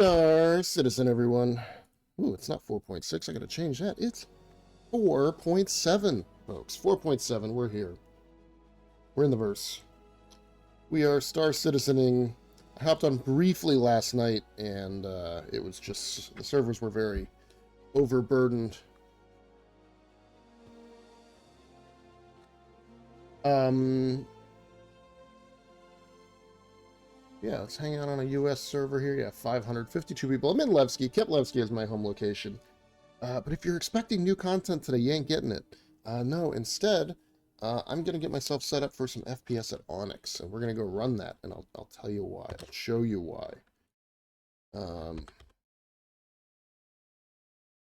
Star Citizen, everyone. Ooh, it's not 4.6. I gotta change that. It's 4.7, folks. 4.7. We're here. We're in the verse. We are Star Citizening. I hopped on briefly last night, and it was just... the servers were very overburdened. Yeah, let's hang out on a US server here. Yeah, 552 people. I'm in Levski. Kept Levski as my home location. But if you're expecting new content today, you ain't getting it. No, instead, I'm going to get myself set up for some FPS at Onyx. And we're going to go run that, and I'll tell you why. I'll show you why.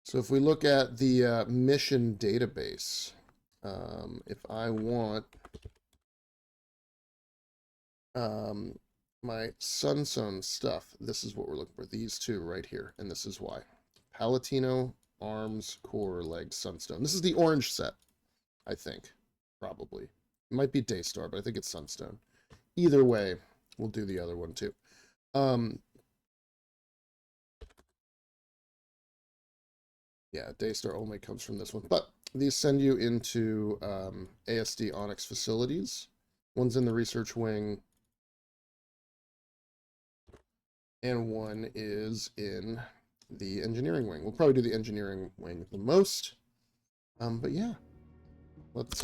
So if we look at the mission database, if I want... my Sunstone stuff, this is what we're looking for. These two right here, and this is why. Palatino, arms, core, legs, Sunstone. This is the orange set, I think, probably. It might be Daystar, but I think it's Sunstone. Either way, we'll do the other one too. Yeah, Daystar only comes from this one, but these send you into ASD Onyx facilities. One's in the research wing, and one is in the engineering wing. We'll probably do the engineering wing the most. But yeah, let's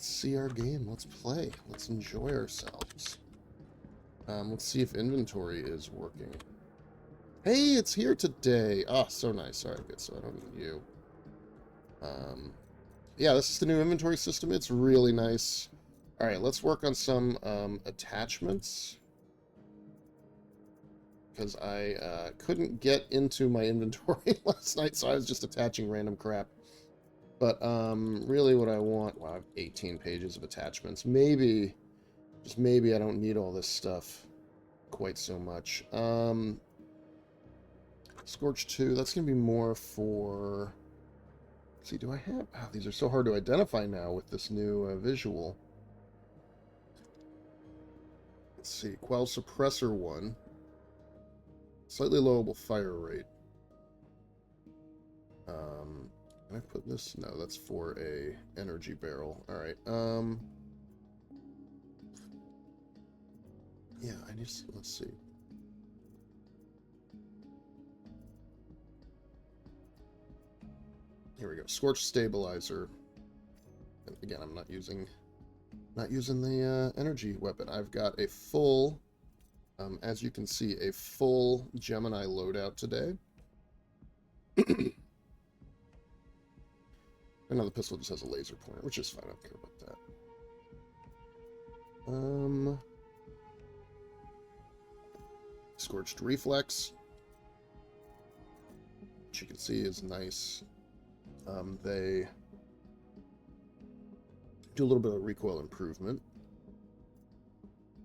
see our game. Let's play. Let's enjoy ourselves. Let's see if inventory is working. Hey, it's here today. Oh, so nice. All right, good. So I don't need you. Yeah, this is the new inventory system. It's really nice. All right, let's work on some attachments. Because I couldn't get into my inventory last night, so I was just attaching random crap. But really what I want... Wow, I have 18 pages of attachments. Maybe, just maybe I don't need all this stuff quite so much. Scorch 2, that's going to be more for... Let's see, do I have... Oh, these are so hard to identify now with this new visual. Let's see, Quell Suppressor 1. Slightly lowable fire rate. Can I put this? No, that's for a energy barrel. Alright, yeah, I need to, let's see. Here we go. Scorch Stabilizer. And again, I'm not using the energy weapon. I've got a full... as you can see, a full Gemini loadout today. I know the pistol just has a laser pointer, which is fine. I don't care about that. Scorched Reflex, which you can see is nice. They do a little bit of recoil improvement.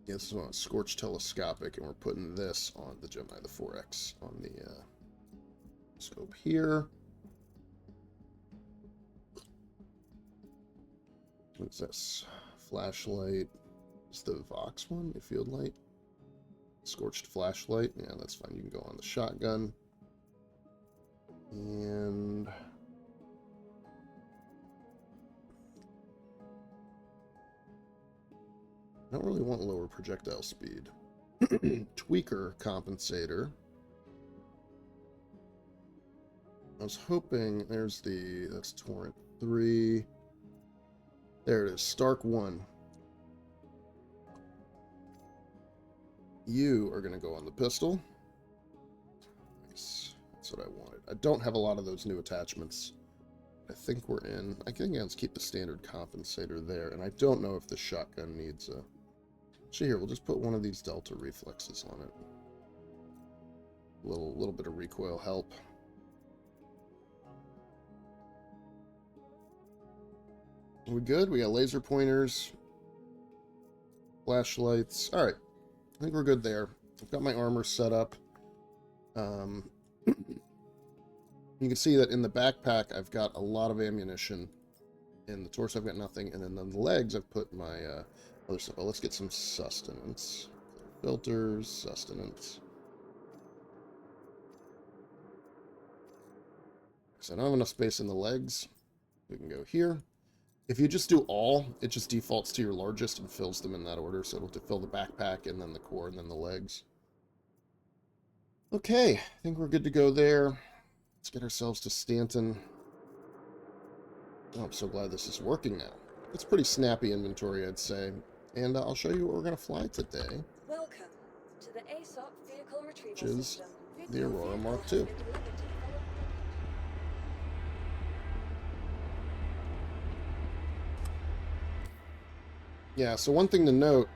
Yeah, this is on a Scorched Telescopic, and we're putting this on the Gemini, the 4X, on the scope here. What's this? Flashlight. Is the Vox one? A field light? Scorched Flashlight. Yeah, that's fine. You can go on the shotgun. And... I don't really want lower projectile speed. Tweaker Compensator. I was hoping there's the... that's Torrent 3. There it is. Stark 1. You are going to go on the pistol. Nice. That's what I wanted. I don't have a lot of those new attachments. I think we're in... I think let's keep the standard compensator there. And I don't know if the shotgun needs a... Actually, here, we'll just put one of these Delta reflexes on it. A little bit of recoil help. Are we good? We got laser pointers, flashlights. All right, I think we're good there. I've got my armor set up. You can see that in the backpack, I've got a lot of ammunition. In the torso, I've got nothing, and then on the legs, I've put my other stuff. Well, let's get some sustenance. Filters, sustenance. because I don't have enough space in the legs. We can go here. If you just do all, it just defaults to your largest and fills them in that order. So it'll fill the backpack and then the core and then the legs. Okay, I think we're good to go there. Let's get ourselves to Stanton. Oh, I'm so glad this is working now. It's pretty snappy inventory, I'd say. And I'll show you what we're going to fly today. Welcome to the ASOP vehicle retrieval Which is system. the Aurora MK2. Yeah, so one thing to note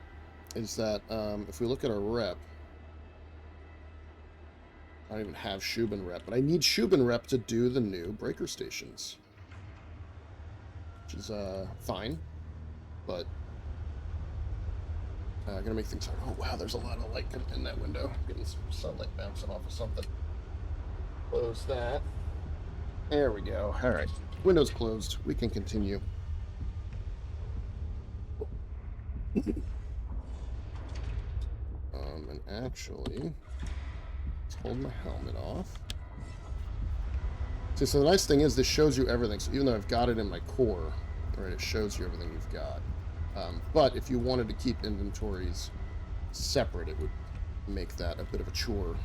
is that if we look at our rep, I don't even have Shubin rep, but I need Shubin rep to do the new breaker stations. Which is fine, but gonna make things hard. Oh wow, there's a lot of light in that window. Getting some sunlight bouncing off of something. Close that. There we go. All right, window's closed. We can continue. And actually, let's hold my helmet off. See, so the nice thing is this shows you everything. So even though I've got it in my core, right, it shows you everything you've got. But if you wanted to keep inventories separate, it would make that a bit of a chore.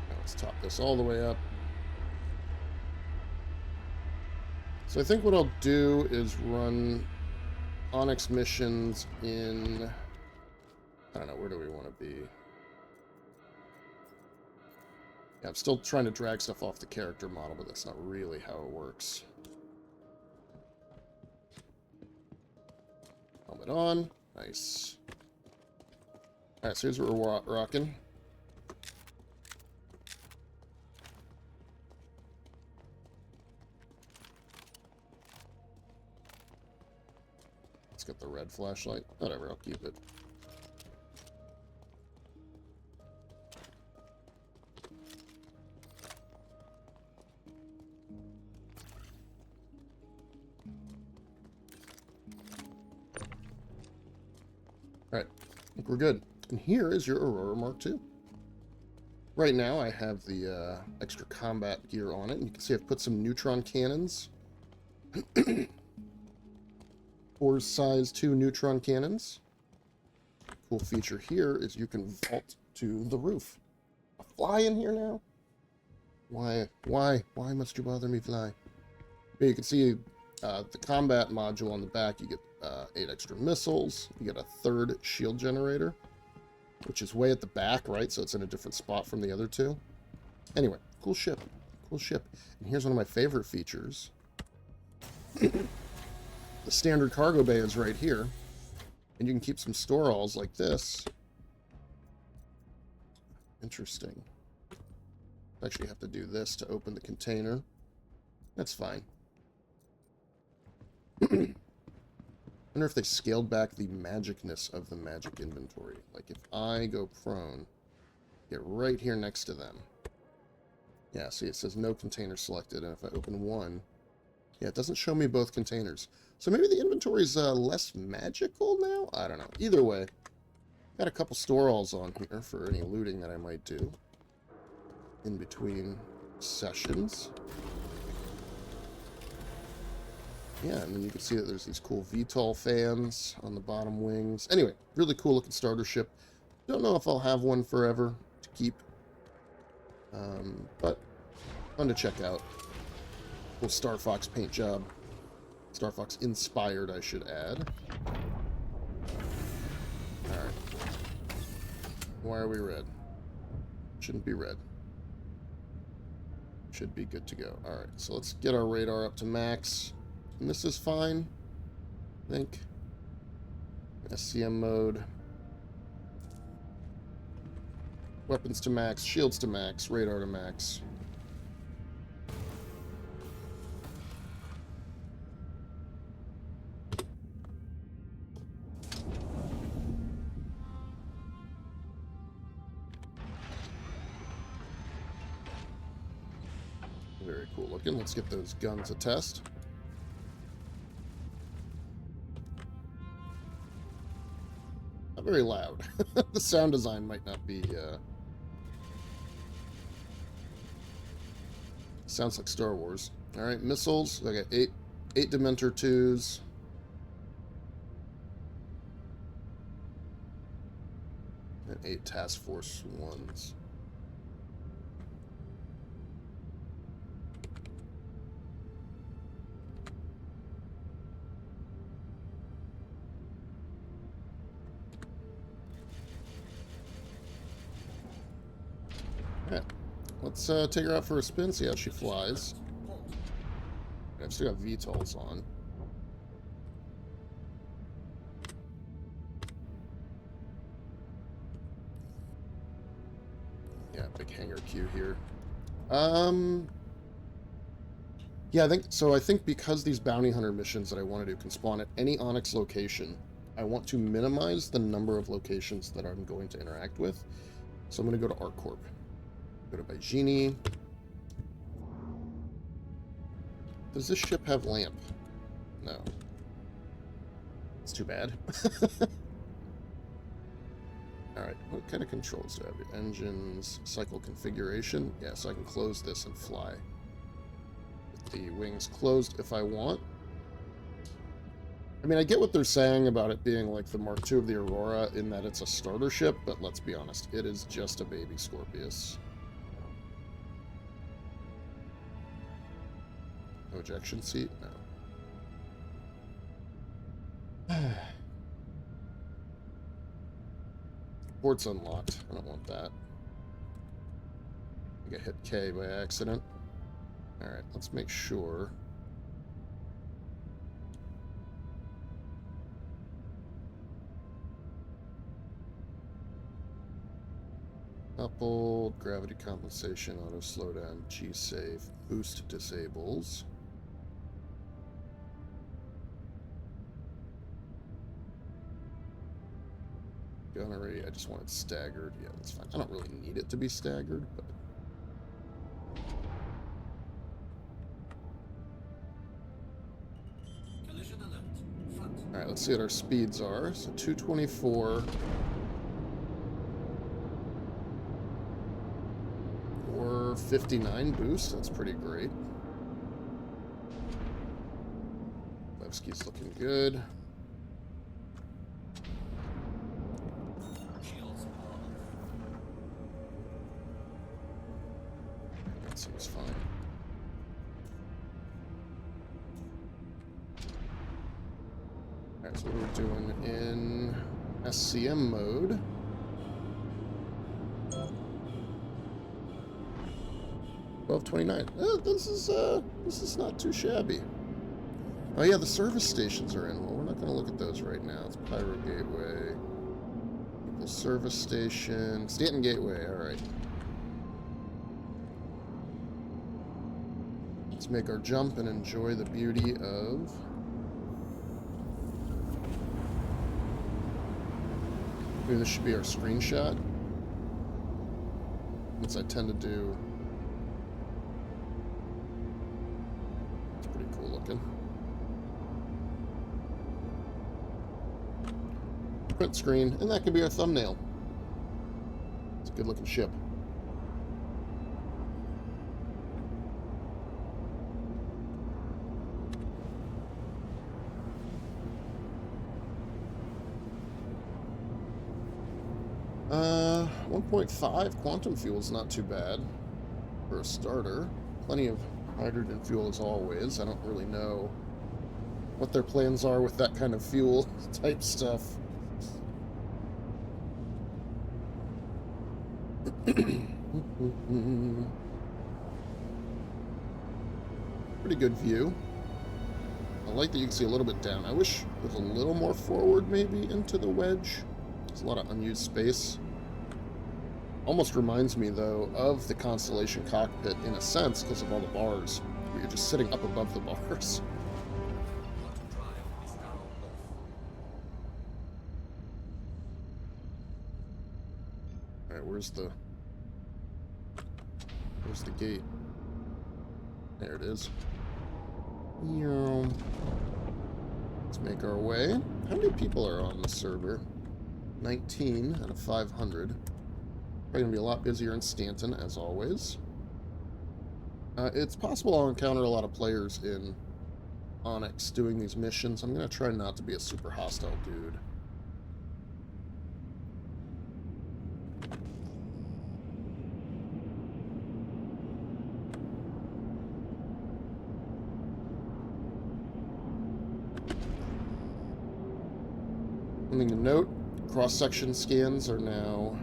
Now let's top this all the way up. So I think what I'll do is run Onyx missions in... I don't know, where do we want to be? Yeah, I'm still trying to drag stuff off the character model, but that's not really how it works. Helmet on. Nice. Alright, so here's what we're rocking. Let's get the red flashlight. Whatever, I'll keep it. Alright, I think we're good. And here is your Aurora MK2. Right now I have the extra combat gear on it, and you can see I've put some neutron cannons. 4 size 2 neutron cannons. Cool feature here is you can vault to the roof. Fly in here now? Why must you bother me fly? Here you can see the combat module on the back. You get 8 extra missiles. You get a 3rd shield generator, which is way at the back, right? So it's in a different spot from the other 2. Anyway, cool ship. Cool ship. And here's one of my favorite features. The standard cargo bay is right here, and you can keep some store-alls like this. Interesting. Actually have to do this to open the container. That's fine. I wonder if they scaled back the magicness of the magic inventory. Like if I go prone, get right here next to them. Yeah, see it says no container selected, and if I open one, yeah, it doesn't show me both containers. So maybe the inventory is less magical now? I don't know. Either way, got a couple store-alls on here for any looting that I might do in between sessions. Yeah, and then you can see that there's these cool VTOL fans on the bottom wings. Anyway, really cool looking starter ship. Don't know if I'll have one forever to keep. But fun to check out. Cool Star Fox paint job. Star Fox inspired, I should add. Alright. Why are we red? Shouldn't be red. Should be good to go. Alright, so let's get our radar up to max. And this is fine, I think. SCM mode. Weapons to max, shields to max, radar to max. Very cool looking. Let's get those guns a test. Not very loud. The sound design might not be... Sounds like Star Wars. Alright, missiles. I got eight Dementor 2s. And 8 Task Force 1s. Alright. Let's take her out for a spin, see how she flies. I've still got VTOLs on. Yeah, big hangar queue here. Yeah, I think because these bounty hunter missions that I want to do can spawn at any Onyx location, I want to minimize the number of locations that I'm going to interact with. So I'm going to go to ArcCorp. Go to Baijini. Does this ship have lamp? No. It's too bad. Alright, what kind of controls do I have? Engines, cycle configuration. Yeah, so I can close this and fly. With the wings closed if I want. I mean, I get what they're saying about it being like the Mark II of the Aurora in that it's a starter ship, but let's be honest, it is just a baby Scorpius. No ejection seat? No. Port's unlocked. I don't want that. I think I hit K by accident. Alright, let's make sure. Coupled, gravity compensation, auto slowdown, G-save, boost disables. Gunnery, I just want it staggered. Yeah, that's fine. I don't really need it to be staggered, but... Alright, let's see what our speeds are. So 224... or 59 boost. That's pretty great. Levski's looking good. That seems fine. Alright, so what are we doing in SCM mode? $12.29. This is not too shabby. Oh yeah, the service stations are in. Well, we're not going to look at those right now. It's Pyro Gateway, People Service Station, Stanton Gateway. All right. Let's make our jump and enjoy the beauty of. Maybe this should be our screenshot, since I tend to do. Looking. Print screen, and that could be our thumbnail. It's a good looking ship. Uh, 1.5 quantum fuel is not too bad for a starter. Plenty of hydrogen fuel as always. I don't really know what their plans are with that kind of fuel type stuff. Pretty good view. I like that you can see a little bit down. I wish it was a little more forward maybe into the wedge. There's a lot of unused space. Almost reminds me, though, of the Constellation cockpit in a sense because of all the bars. Where you're just sitting up above the bars. Alright, where's the gate? There it is. Let's make our way. How many people are on the server? 19 out of 500. Probably going to be a lot busier in Stanton, as always. It's possible I'll encounter a lot of players in Onyx doing these missions. I'm going to try not to be a super hostile dude. Something to note, cross-section scans are now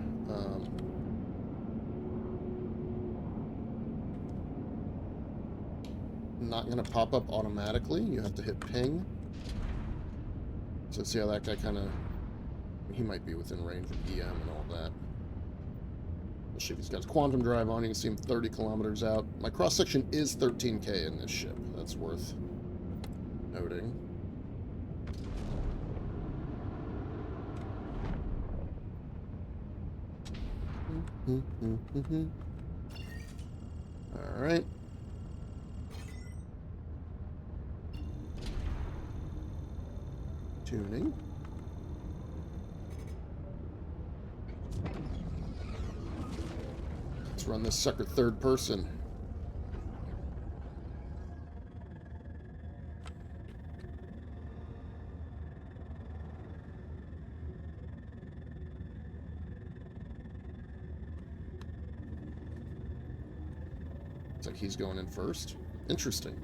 not going to pop up automatically. You have to hit ping. So see how that guy kind of... He might be within range of EM and all that. Especially if he's got his quantum drive on, you can see him 30 kilometers out. My cross-section is 13k in this ship. That's worth noting. Alright. Tuning. Let's run this sucker third person. Looks like he's going in first. Interesting.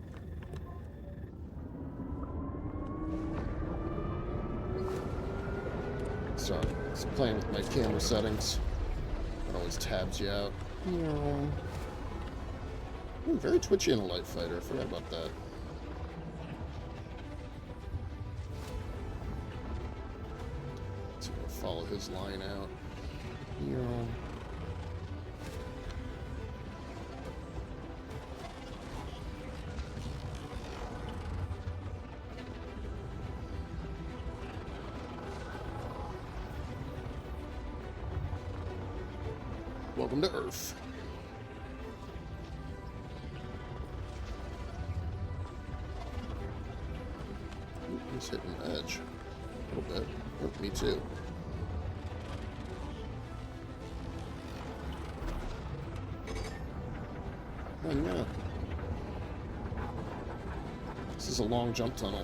Sorry, I was playing with my camera settings. It always tabs you out. Ooh, very twitchy in a light fighter. I forgot about that. So we'll follow his line out. Welcome to Earth. Ooh, he's hitting the edge. A little bit. Oh, me too. Oh, yeah. This is a long jump tunnel.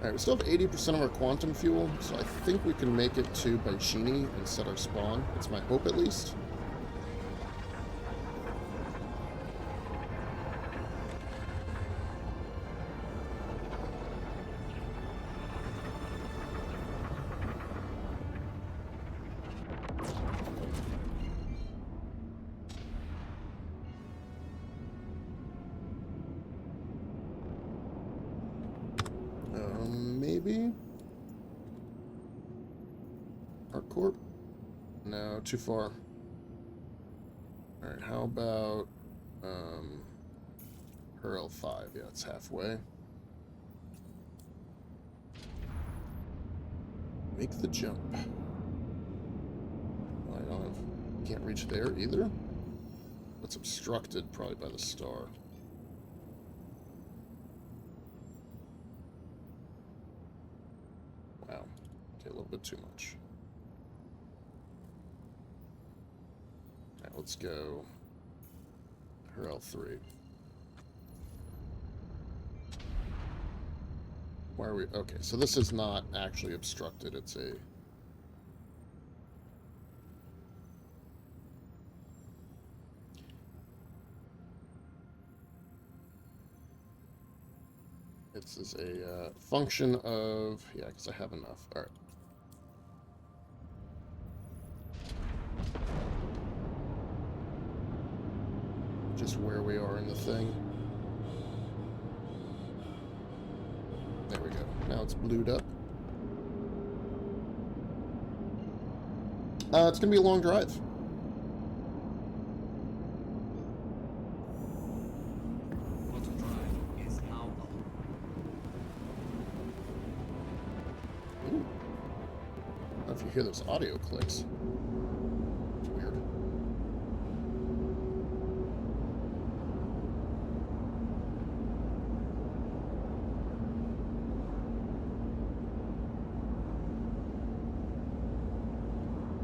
Alright, we still have 80% of our quantum fuel, so I think we can make it to Baishini and set our spawn. That's my hope, at least. Maybe? Harcourt? No, too far. Alright, how about her L5? Yeah, it's halfway. Make the jump. Well, I don't have... Can't reach there either? That's obstructed probably by the star. Wow. Okay, a little bit too much. Alright, let's go her L3. Why are we... Okay, so this is not actually obstructed, it's a... This is a function of... Yeah, because I have enough. Alright. Just where we are in the thing. There we go. Now it's blued up. It's going to be a long drive. hear those audio clicks. It's weird.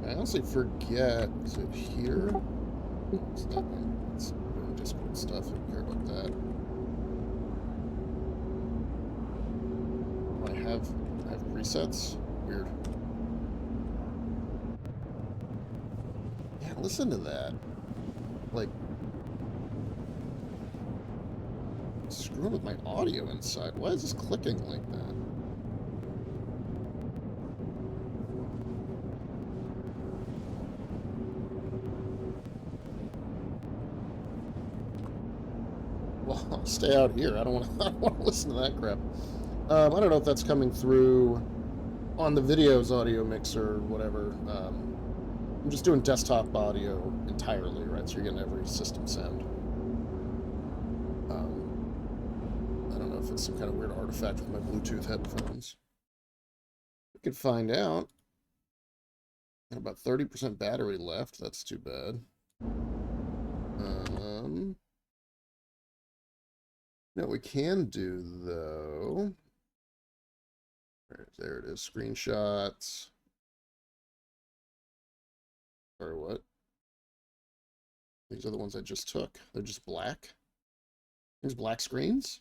I honestly forget. Is it here? It's that one. It's doing Discord stuff. I don't care about that. I have presets? Weird. Yeah, listen to that. Like, screwing with my audio inside. Why is this clicking like that? Well, I'll stay out here. I don't want to listen to that crap. I don't know if that's coming through on the video's audio mixer or whatever. I'm just doing desktop audio entirely, right? So you're getting every system sound. I don't know if it's some kind of weird artifact with my Bluetooth headphones. We could find out. Got about 30% battery left. That's too bad. What we can do, though... There it is. Screenshots. Or what? These are the ones I just took. They're just black. There's black screens?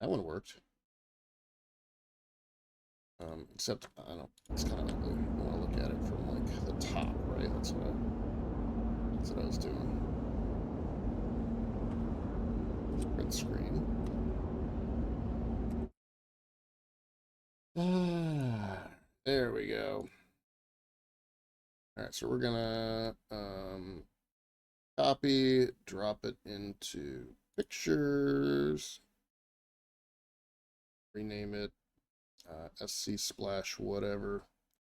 That one worked. Except, I don't know, it's kind of ugly. I want to look at it from, like, the top, right? That's what I was doing. Print screen. There we go. Alright, so we're gonna copy, drop it into pictures, rename it SC splash whatever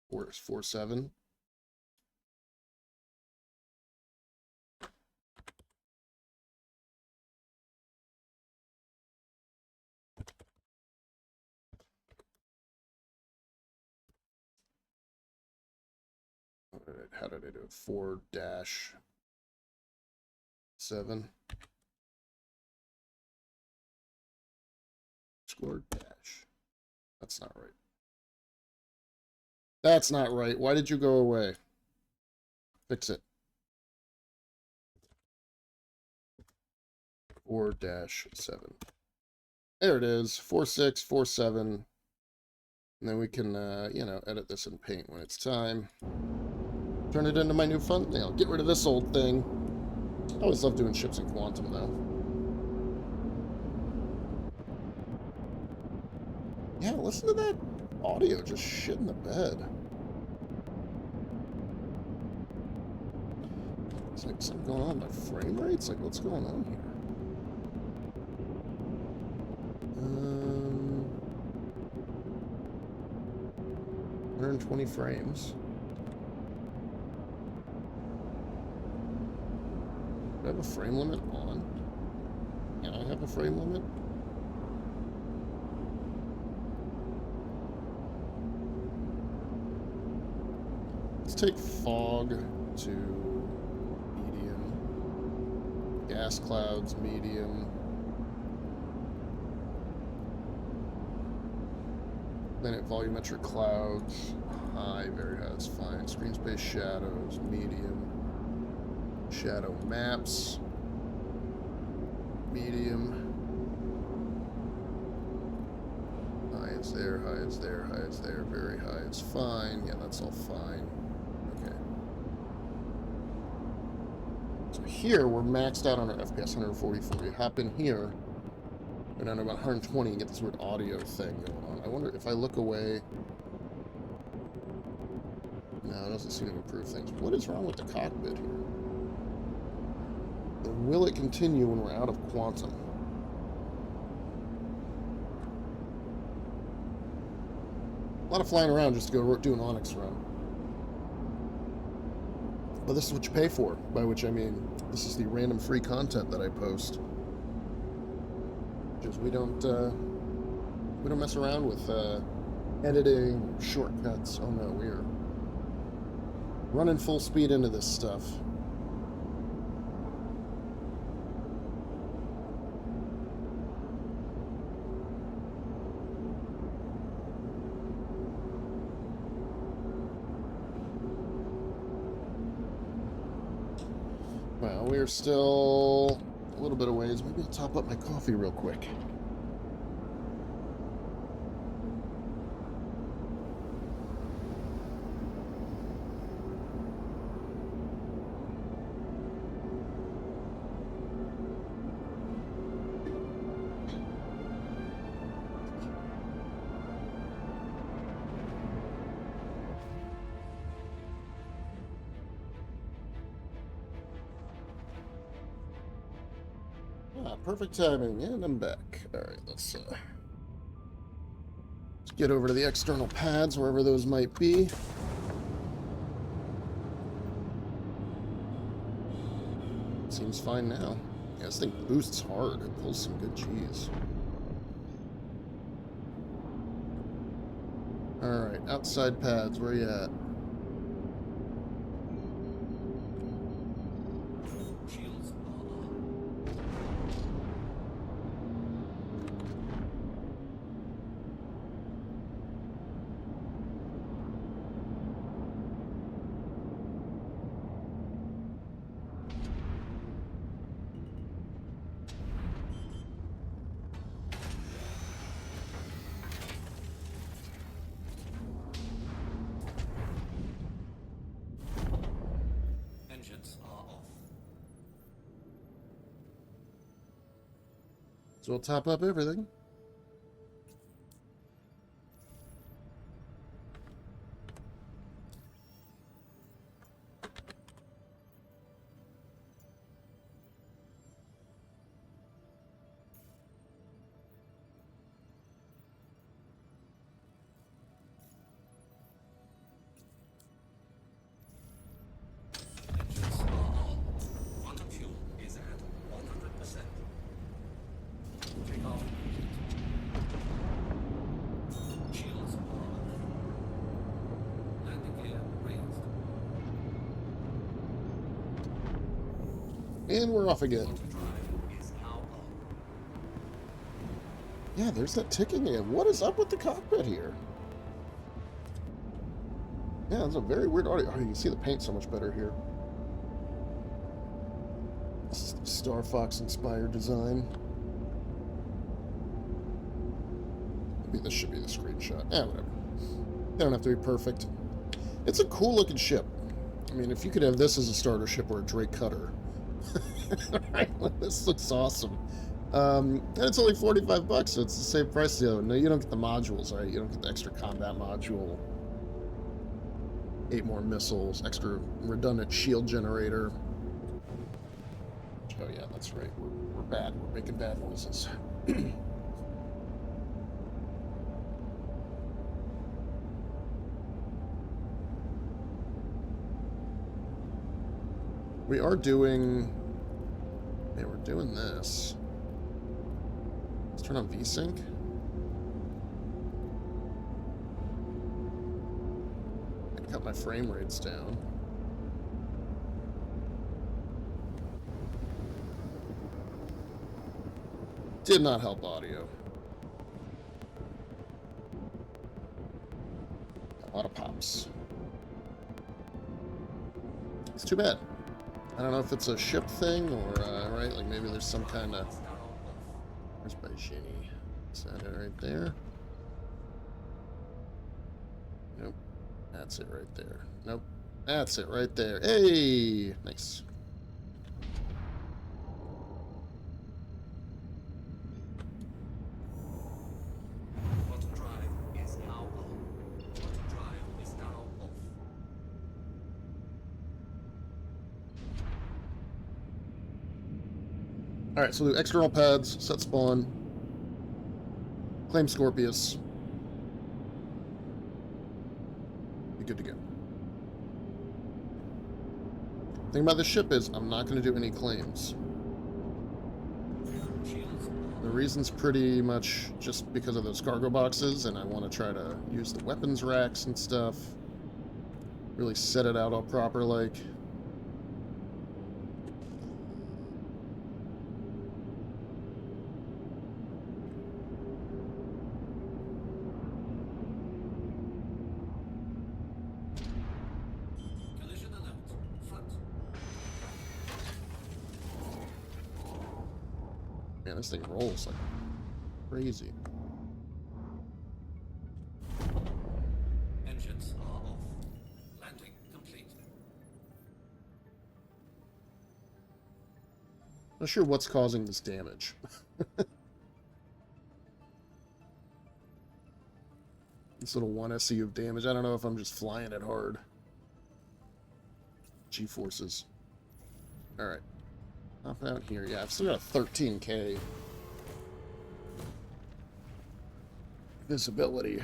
447. How did I do it? 4-7. Score dash. That's not right. That's not right. Why did you go away? Fix it. 4-7. There it is. 4647. And then we can, you know, edit this in Paint when it's time. Turn it into my new thumbnail. Get rid of this old thing. I always love doing ships in Quantum, though. Yeah, listen to that audio just shitting the bed. It's like something going on with my frame rates. Like, what's going on here? 120 frames. Do I have a frame limit on? Can I have a frame limit? Let's take fog to medium. Gas clouds, medium. Planet volumetric clouds, high, very high, that's fine. Screen space shadows, medium. Shadow maps, medium. High is there, high is there, high is there, very high is fine. Yeah, that's all fine. Okay. So here, we're maxed out on our FPS, 144. You hop in here, go down to about 120 and get this weird audio thing going on. I wonder if I look away... No, it doesn't seem to improve things. What is wrong with the cockpit here? And will it continue when we're out of Quantum? A lot of flying around just to go do an Onyx run. Well, this is what you pay for, by which I mean this is the random free content that I post. Because we don't mess around with editing shortcuts. Oh no, we're running full speed into this stuff. Well, we're still a little bit of ways. Maybe I'll top up my coffee real quick. Ah, perfect timing, and I'm back. Alright, let's get over to the external pads, wherever those might be. Seems fine now. Yeah, this thing boosts hard. It pulls some good cheese. Alright, outside pads, where you at? So we'll top up everything. And we're off again. Yeah, there's that ticking again. What is up with the cockpit here? Yeah, it's a very weird audio. Oh, you can see the paint so much better here. Star Fox inspired design. Maybe this should be the screenshot. Yeah, whatever. They don't have to be perfect. It's a cool looking ship. I mean, if you could have this as a starter ship or a Drake Cutter. Right, this looks awesome. And it's only 45 bucks, so it's the same price as the other. No, you don't get the modules, right? You don't get the extra combat module. 8 more missiles, extra redundant shield generator. Oh yeah, that's right. We're bad. We're making bad noises. We are doing... Yeah, we're doing this. Let's turn on VSync. And cut my frame rates down. Did not help audio. A lot of pops. It's too bad. I don't know if it's a ship thing or, right, like maybe there's some kind of... Where's my Genie? Is that it right there? Nope. That's it right there. Nope. That's it right there. Hey! Nice. Alright, so the external pads, set spawn, claim Scorpius. Be good to go. Thing about this ship is I'm not going to do any claims. The reason's pretty much just because of those cargo boxes, and I want to try to use the weapons racks and stuff. Really set it out all proper like. Man, this thing rolls like crazy. Engines are off. Landing complete. Not sure what's causing this damage. This little 1 SCU of damage. I don't know if I'm just flying it hard. G-forces. Alright. Hop out here. Yeah, I've still got a 13K visibility.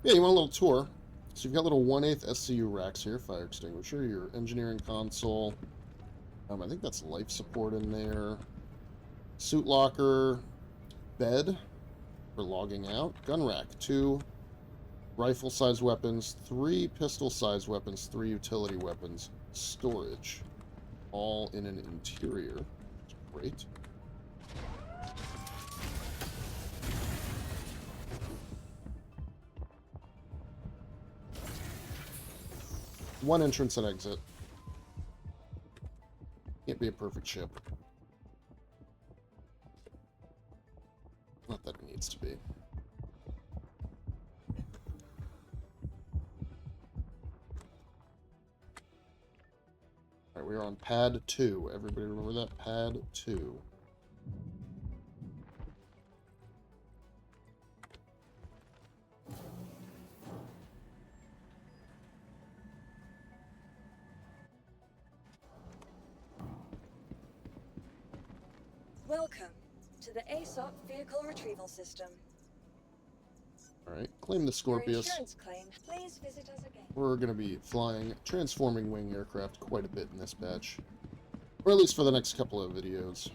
Yeah, you want a little tour. So you've got little 1/8 SCU racks here. Fire extinguisher. Your engineering console. I think that's life support in there. Suit locker. Bed for logging out. Gun rack. 2 rifle-sized weapons. 3 pistol-sized weapons. 3 utility weapons. Storage. All in an interior. Great. One entrance and exit. Can't be a perfect ship. Not that it needs to be. Alright, we are on pad 2. Everybody remember that? Pad 2. Welcome to the ASOP Vehicle Retrieval System. Alright, claim the For Scorpius. insurance claim, please visit us again. We're going to be flying transforming wing aircraft quite a bit in this batch. Or at least for the next couple of videos.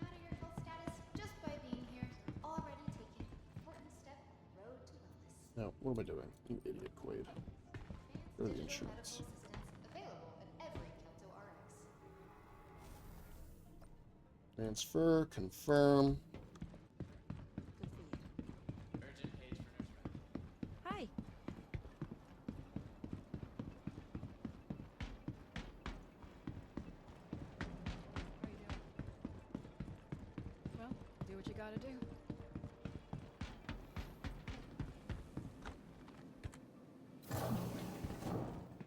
Matter your health status just by being here. Already taking an important step on the road to wellness. Now, what am I doing? You idiot, Quade. Go to the Advanced digital insurance. medical assistance available at every Kelto RX. Transfer, confirm. Urgent page for nurse rep. Hi. How you doing? Well, do what you gotta do.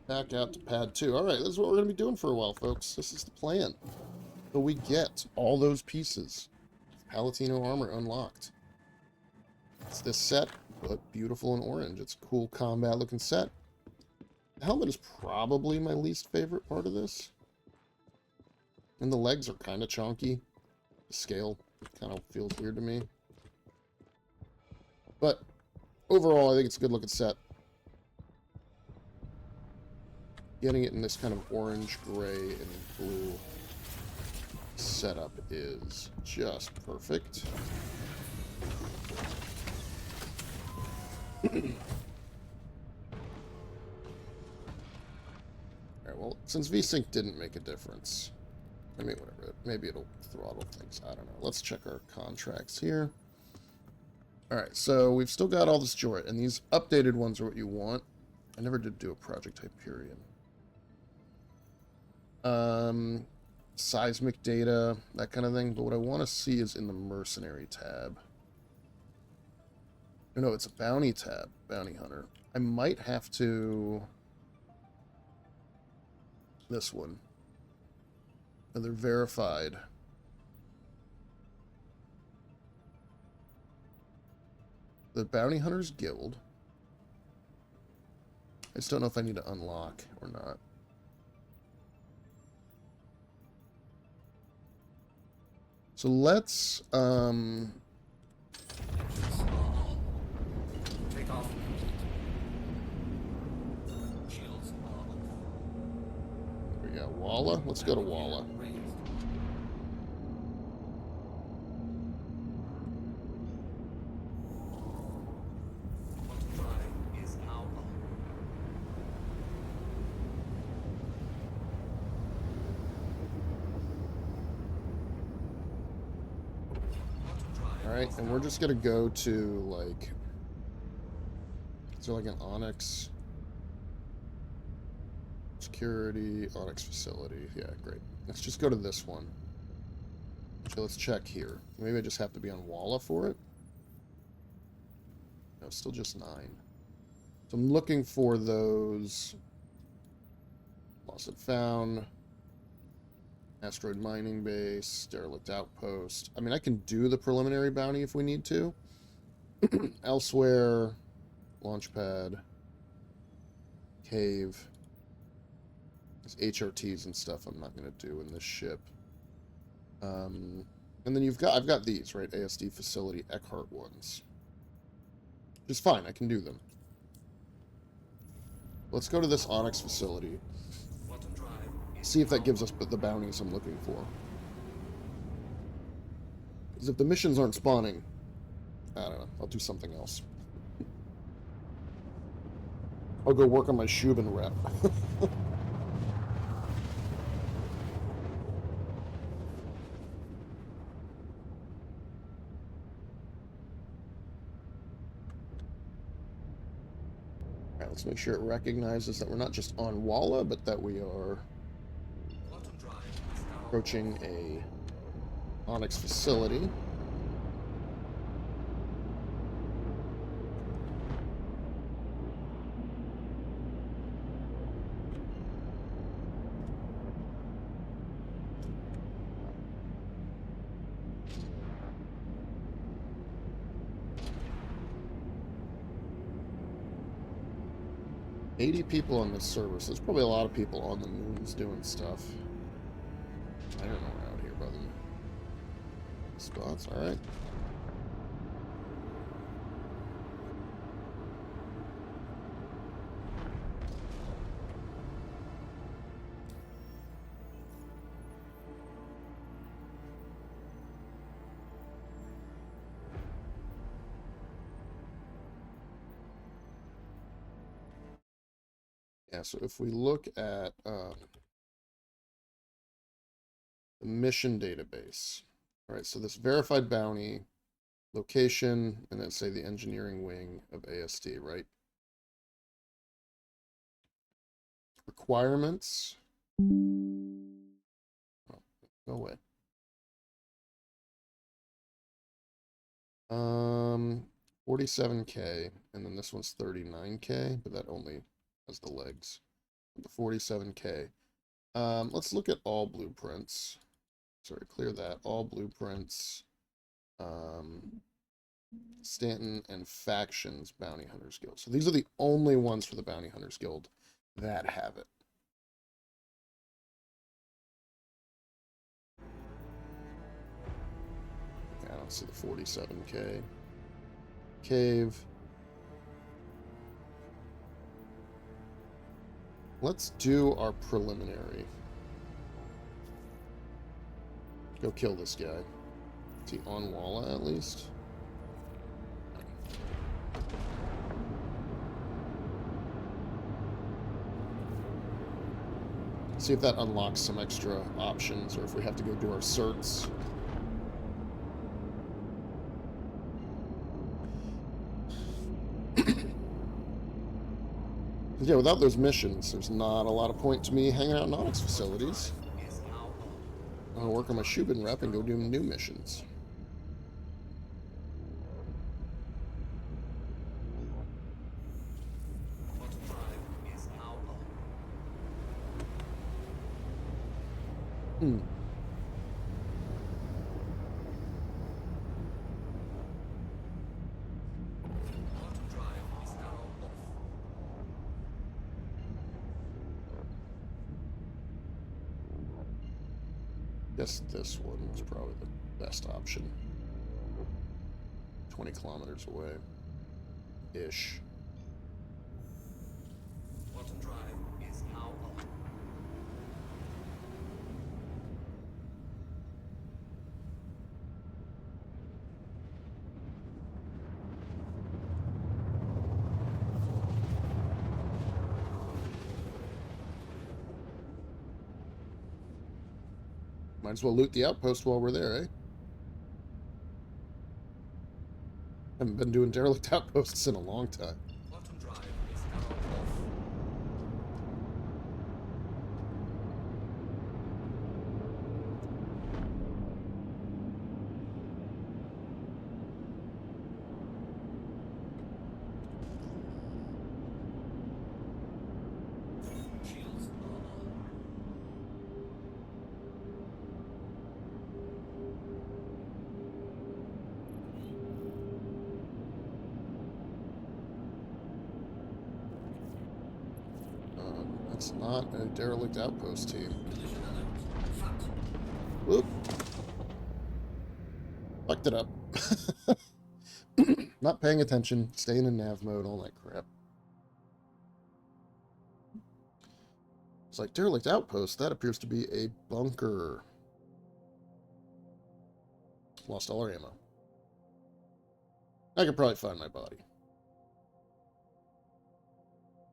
Back out to pad 2. Alright, this is what we're going to be doing for a while, folks. This is the plan. So we get all those pieces. Palatino armor unlocked. It's this set, but beautiful in orange. It's a cool combat looking set. The helmet is probably my least favorite part of this. And the legs are kind of chonky. The scale kind of feels weird to me. But overall, I think it's a good looking set. Getting it in this kind of orange, gray, and blue setup is just perfect. Alright, well, since VSync didn't make a difference, I mean, whatever, maybe it'll throttle things, I don't know. Let's check our contracts here. Alright, so we've still got all this joy, and these updated ones are what you want. I never did do a Project Hyperion. Seismic data, that kind of thing, but what I want to see is in the mercenary tab. No, it's a bounty tab, bounty hunter. I might have to... This one. And they're verified. The Bounty Hunters Guild. I just don't know if I need to unlock or not. So let's Engines are on. Take off complete. Shields are off. we got Walla. Let's go to Landing Walla. gear raised. Quantum drive is now on. Quantum drive All right, is and we're now just gonna go to like, is there like an Onyx security, Onyx facility? Yeah, great. Let's just go to this one. So let's check here. Maybe I just have to be on Walla for it. No, still just 9. So I'm looking for those. Lost and found. Asteroid mining base. Derelict outpost. I mean, I can do the preliminary bounty if we need to. Elsewhere. Launchpad. Cave. There's HRTs and stuff I'm not going to do in this ship. And then I've got these, right? ASD facility Eckhart ones. Which is fine, I can do them. Let's go to this Onyx facility. Quantum drive is See if that now gives us the bounties I'm looking for. Because if the missions aren't spawning, I don't know, I'll do something else. I'll go work on my Shubin rep. Alright, let's make sure it recognizes that we're not just on Walla, but that we are Quantum drive is now approaching a Onyx facility. $80 people on this server, so there's probably a lot of people on the moons doing stuff. I don't know around here, brother. Spots, alright. Yeah, so if we look at the mission database, all right, so this verified bounty, location, and then say the engineering wing of ASD, right? Requirements. Oh, go away. 47K, and then this one's 39K, but that only has the legs. The 47K. Let's look at all blueprints. Sorry, clear that. All blueprints. Stanton and Factions Bounty Hunters Guild. So these are the only ones for the Bounty Hunters Guild that have it. I don't see the 47K. Cave. Let's do our preliminary. Go kill this guy. Is he on Walla at least? See if that unlocks some extra options, or if we have to go do our certs. Yeah, without those missions, there's not a lot of point to me hanging out in Onyx facilities. is now on. I'm gonna work on my Shubin rep and go do new missions. Quantum drive is now on. Hmm. Quantum drive is now off. Guess this one was probably the best option. 20 kilometers away. Ish. Quantum drive is now up. Might as well loot the outpost while we're there, eh? Haven't been doing derelict outposts in a long time. Quantum drive is now off. Shields are on. That's not a derelict outpost team. Collision alert. Fact. Whoop. Fucked it up. Not paying attention, staying in nav mode, all that crap. It's like derelict outpost. That appears to be a bunker. Lost all our ammo. I could probably find my body.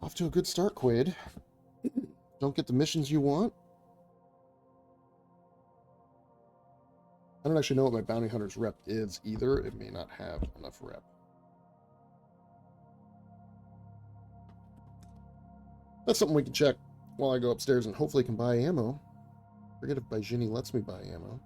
Off to a good start, Quade. Don't get the missions you want. I don't actually know what my bounty hunter's rep is either. It may not have enough rep. That's something we can check while I go upstairs and hopefully can buy ammo. Forget if Baijini lets me buy ammo.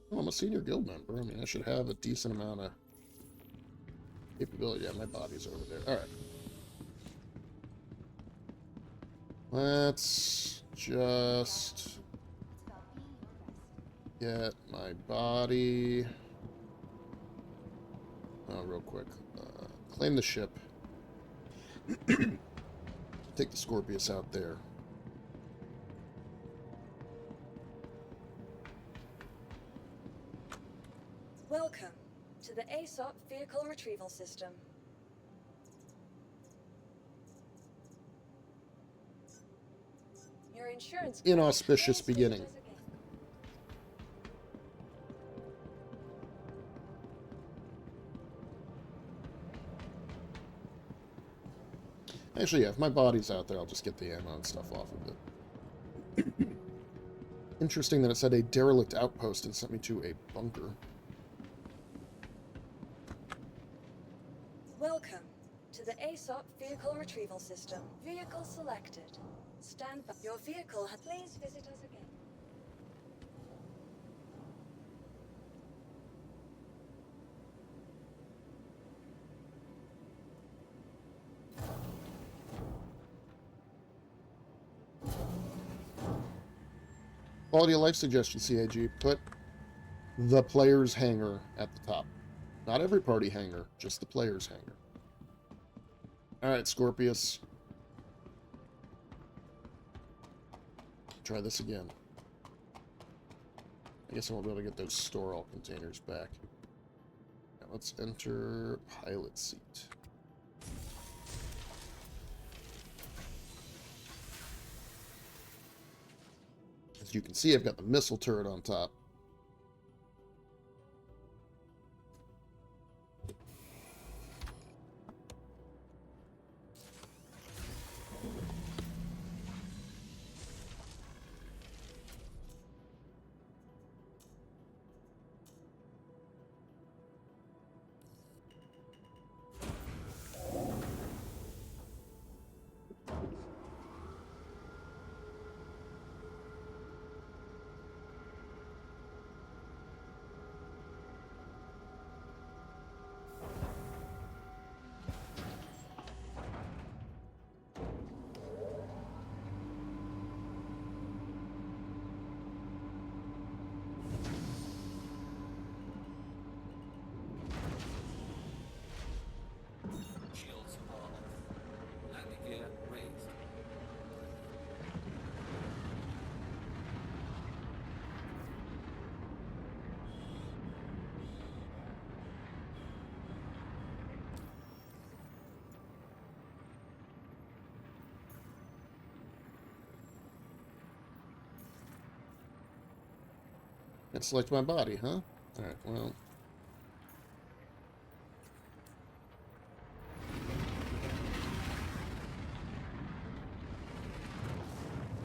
Well, I'm a senior guild member. I mean, I should have a decent amount of capability. Yeah, my body's over there. Alright. Let's just get my body. Oh, real quick. Claim the ship. Take the Scorpius out there. Welcome to the ASOP Vehicle Retrieval System. Your insurance. Inauspicious Please visit beginning. us again. Actually, yeah, if my body's out there, I'll just get the ammo and stuff off of it. Interesting that it said a derelict outpost and sent me to a bunker. Welcome to the ASOP Vehicle Retrieval System. Vehicle selected. Stand by. Your vehicle has. Please visit us again. Quality of life suggestion, CAG. Put the player's hangar at the top. Not every party hangar, just the player's hangar. Alright, Scorpius. Try this again. I guess I won't be able to get those store all containers back. Now let's enter pilot seat. As you can see, I've got the missile turret on top. Can't select my body, huh? Alright, well.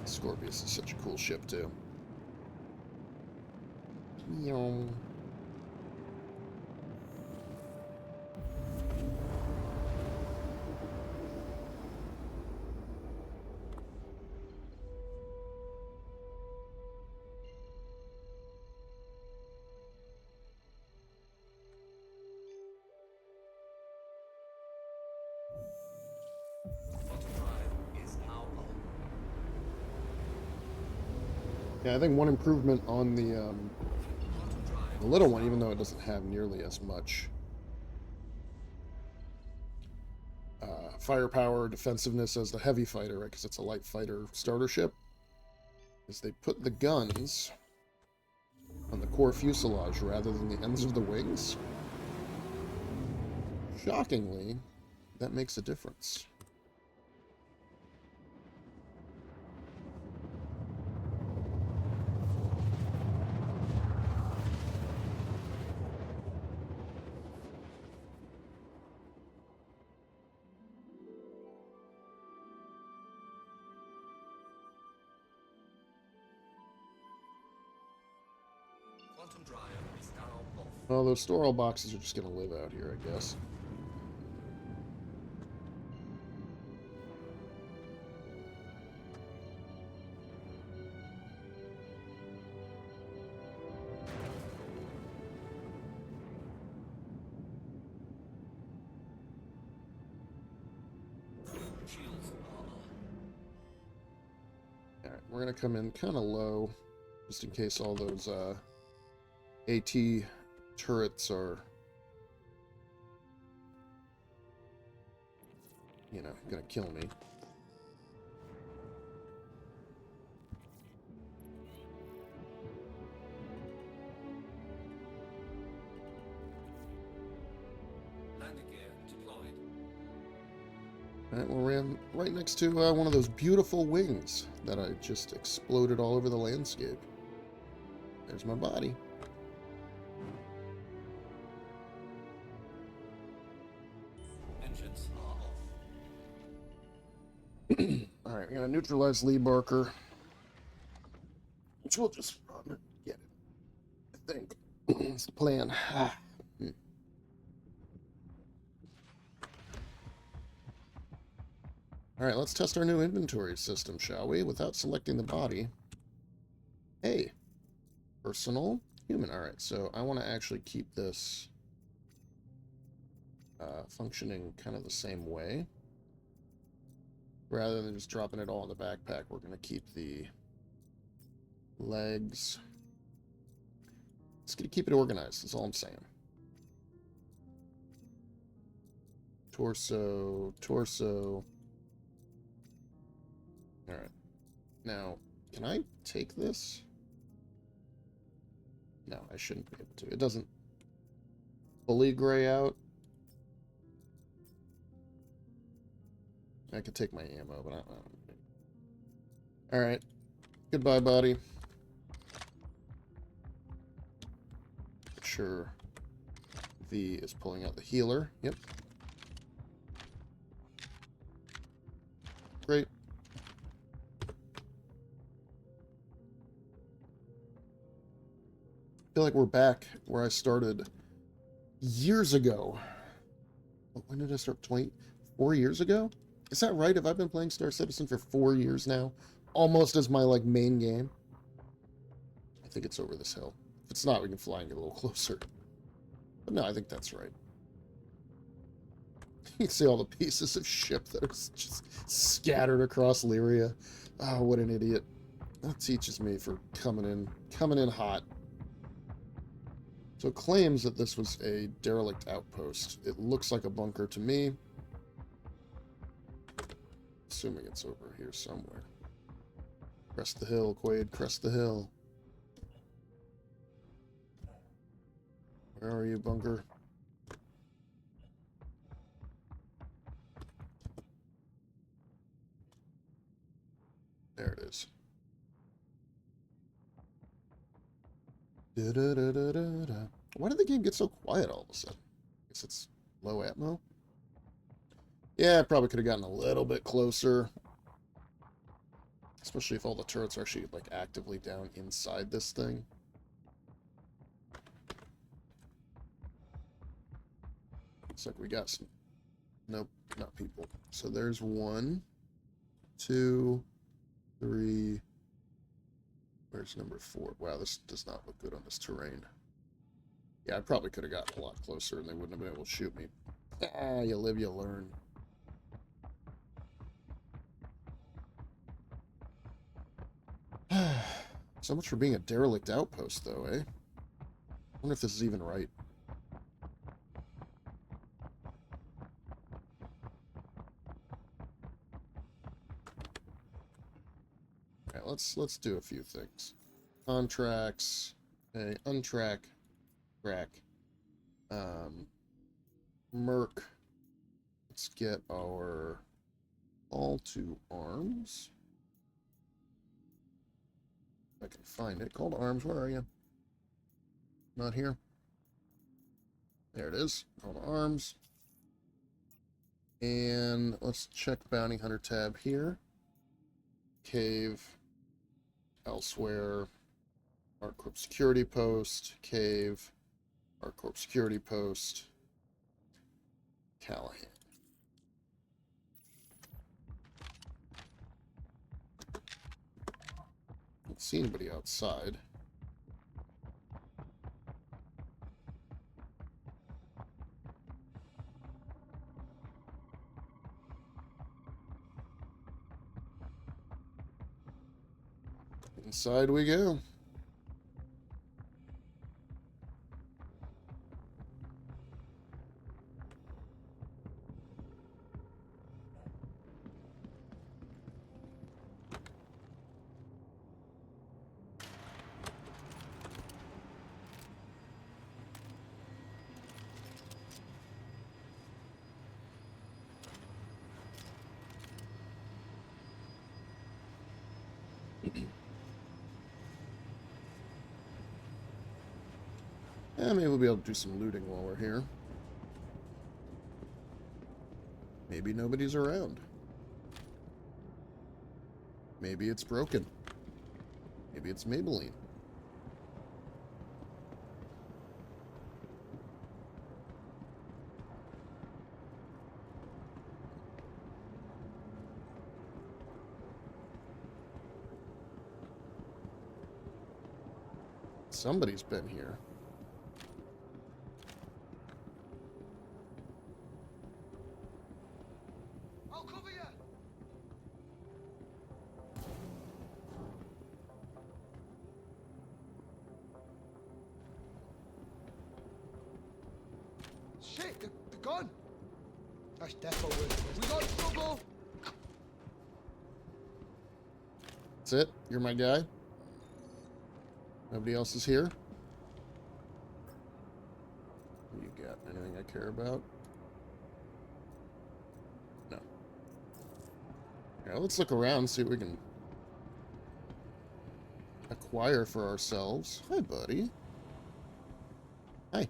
Scorpius is such a cool ship, too. Meow. Quantum drive is now on. Yeah, I think one improvement on the Quantum drive. little one, even though it doesn't have nearly as much firepower, defensiveness as the heavy fighter, right? Because it's a light fighter starter ship, is they put the guns on the core fuselage rather than the ends of the wings. Shockingly, that makes a difference. Quantum drive is now off. Well, those store boxes are just going to live out here, I guess. Shields are on. Alright, we're going to come in kind of low, just in case all those AT turrets are, you know, going to kill me. Landing gear deployed. Alright, we're right next to one of those beautiful wings that I just exploded all over the landscape. There's my body. Engines are off. Alright, we're going to neutralize Lee Barker. Which we'll just run and get it. I think. That's the plan. Alright, let's test our new inventory system, shall we? Without selecting the body. Hey. Personal. Human. Alright, so I want to actually keep this functioning kind of the same way. Rather than just dropping it all in the backpack, we're going to keep the legs. Just going to keep it organized, that's all I'm saying. Torso, torso. Alright. Now, can I take this? No, I shouldn't be able to. It doesn't fully gray out. I could take my ammo, but I don't know. Alright. Goodbye, body. Sure. V is pulling out the healer. Yep. Great. I feel like we're back where I started years ago. When did I start? 4 years ago? Is that right? Have I been playing Star Citizen for 4 years now? Almost as my, like, main game? I think it's over this hill. If it's not, we can fly and get a little closer. But no, I think that's right. You can see all the pieces of ship that are just scattered across Lyria. Oh, what an idiot. That teaches me for coming in hot. So it claims that this was a derelict outpost. It looks like a bunker to me. Assuming it's over here somewhere. Crest the hill, Quade, crest the hill. Where are you, bunker? There it is. Da-da-da-da-da-da. Why did the game get so quiet all of a sudden? I guess it's low atmo. Yeah, I probably could have gotten a little bit closer. Especially if all the turrets are actually like actively down inside this thing. Looks like we got some. Nope, not people. So there's 1, 2, 3. Where's number 4? Wow, this does not look good on this terrain. Yeah, I probably could have gotten a lot closer and they wouldn't have been able to shoot me. Ah, you live, you learn. So much for being a derelict outpost, though, eh? I wonder if this is even right. Alright, let's do a few things. Contracts. Okay, untrack. Track. Merc. Let's get our all to arms. If I can find it. Call to arms, where are you? Not here. There it is. Call to arms. And let's check Bounty Hunter tab here. Cave. Elsewhere. ArcCorp Security Post. Cave. ArcCorp Security Post. Callahan. Don't see anybody outside. Inside we go. Yeah, maybe we'll be able to do some looting while we're here. Maybe nobody's around. Maybe it's broken. Maybe it's Maybelline. Somebody's been here. I'll cover you. Shit, they're gone. That's defo worth. We got trouble. That's it? You're my guy? Nobody else is here? What you got? Anything I care about? No. Yeah, let's look around, see what we can acquire for ourselves. Hi, buddy. Hi.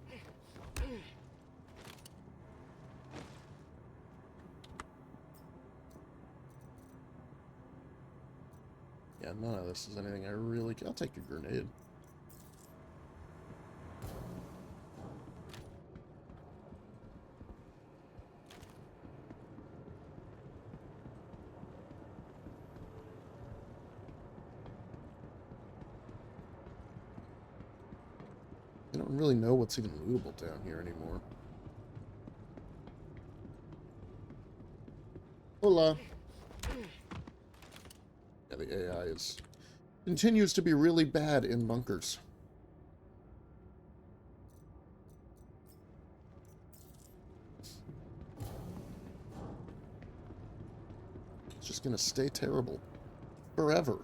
Yeah, none of this is anything I really... I'll take a grenade. I don't really know what's even lootable down here anymore. Hola. Yeah, the AI continues to be really bad in bunkers. It's just gonna stay terrible. Forever.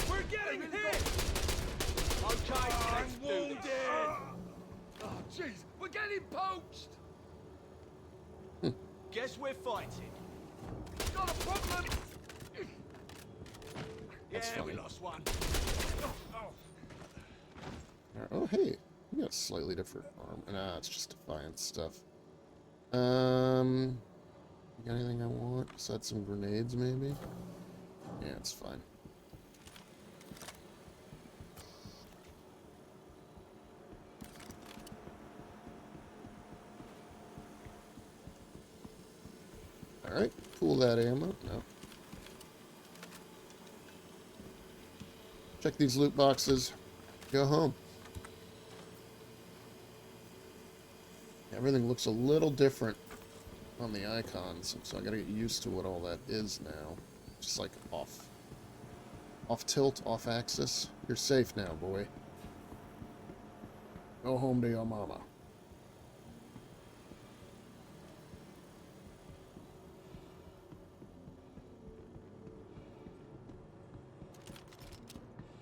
We're getting hit! Okay, I'm wounded! Oh, jeez, we're We're getting poached! Guess we're fighting. Got a problem! Yeah, funny. we lost one. Oh, hey. We got a slightly different arm. Nah, it's just Defiance stuff. Got anything I want? Besides some grenades, maybe? Yeah, it's fine. Alright, pull that ammo. No. Check these loot boxes. Go home. Everything looks a little different on the icons, so I gotta get used to what all that is now. Just like off tilt, off axis. You're safe now, boy. Go home to your mama.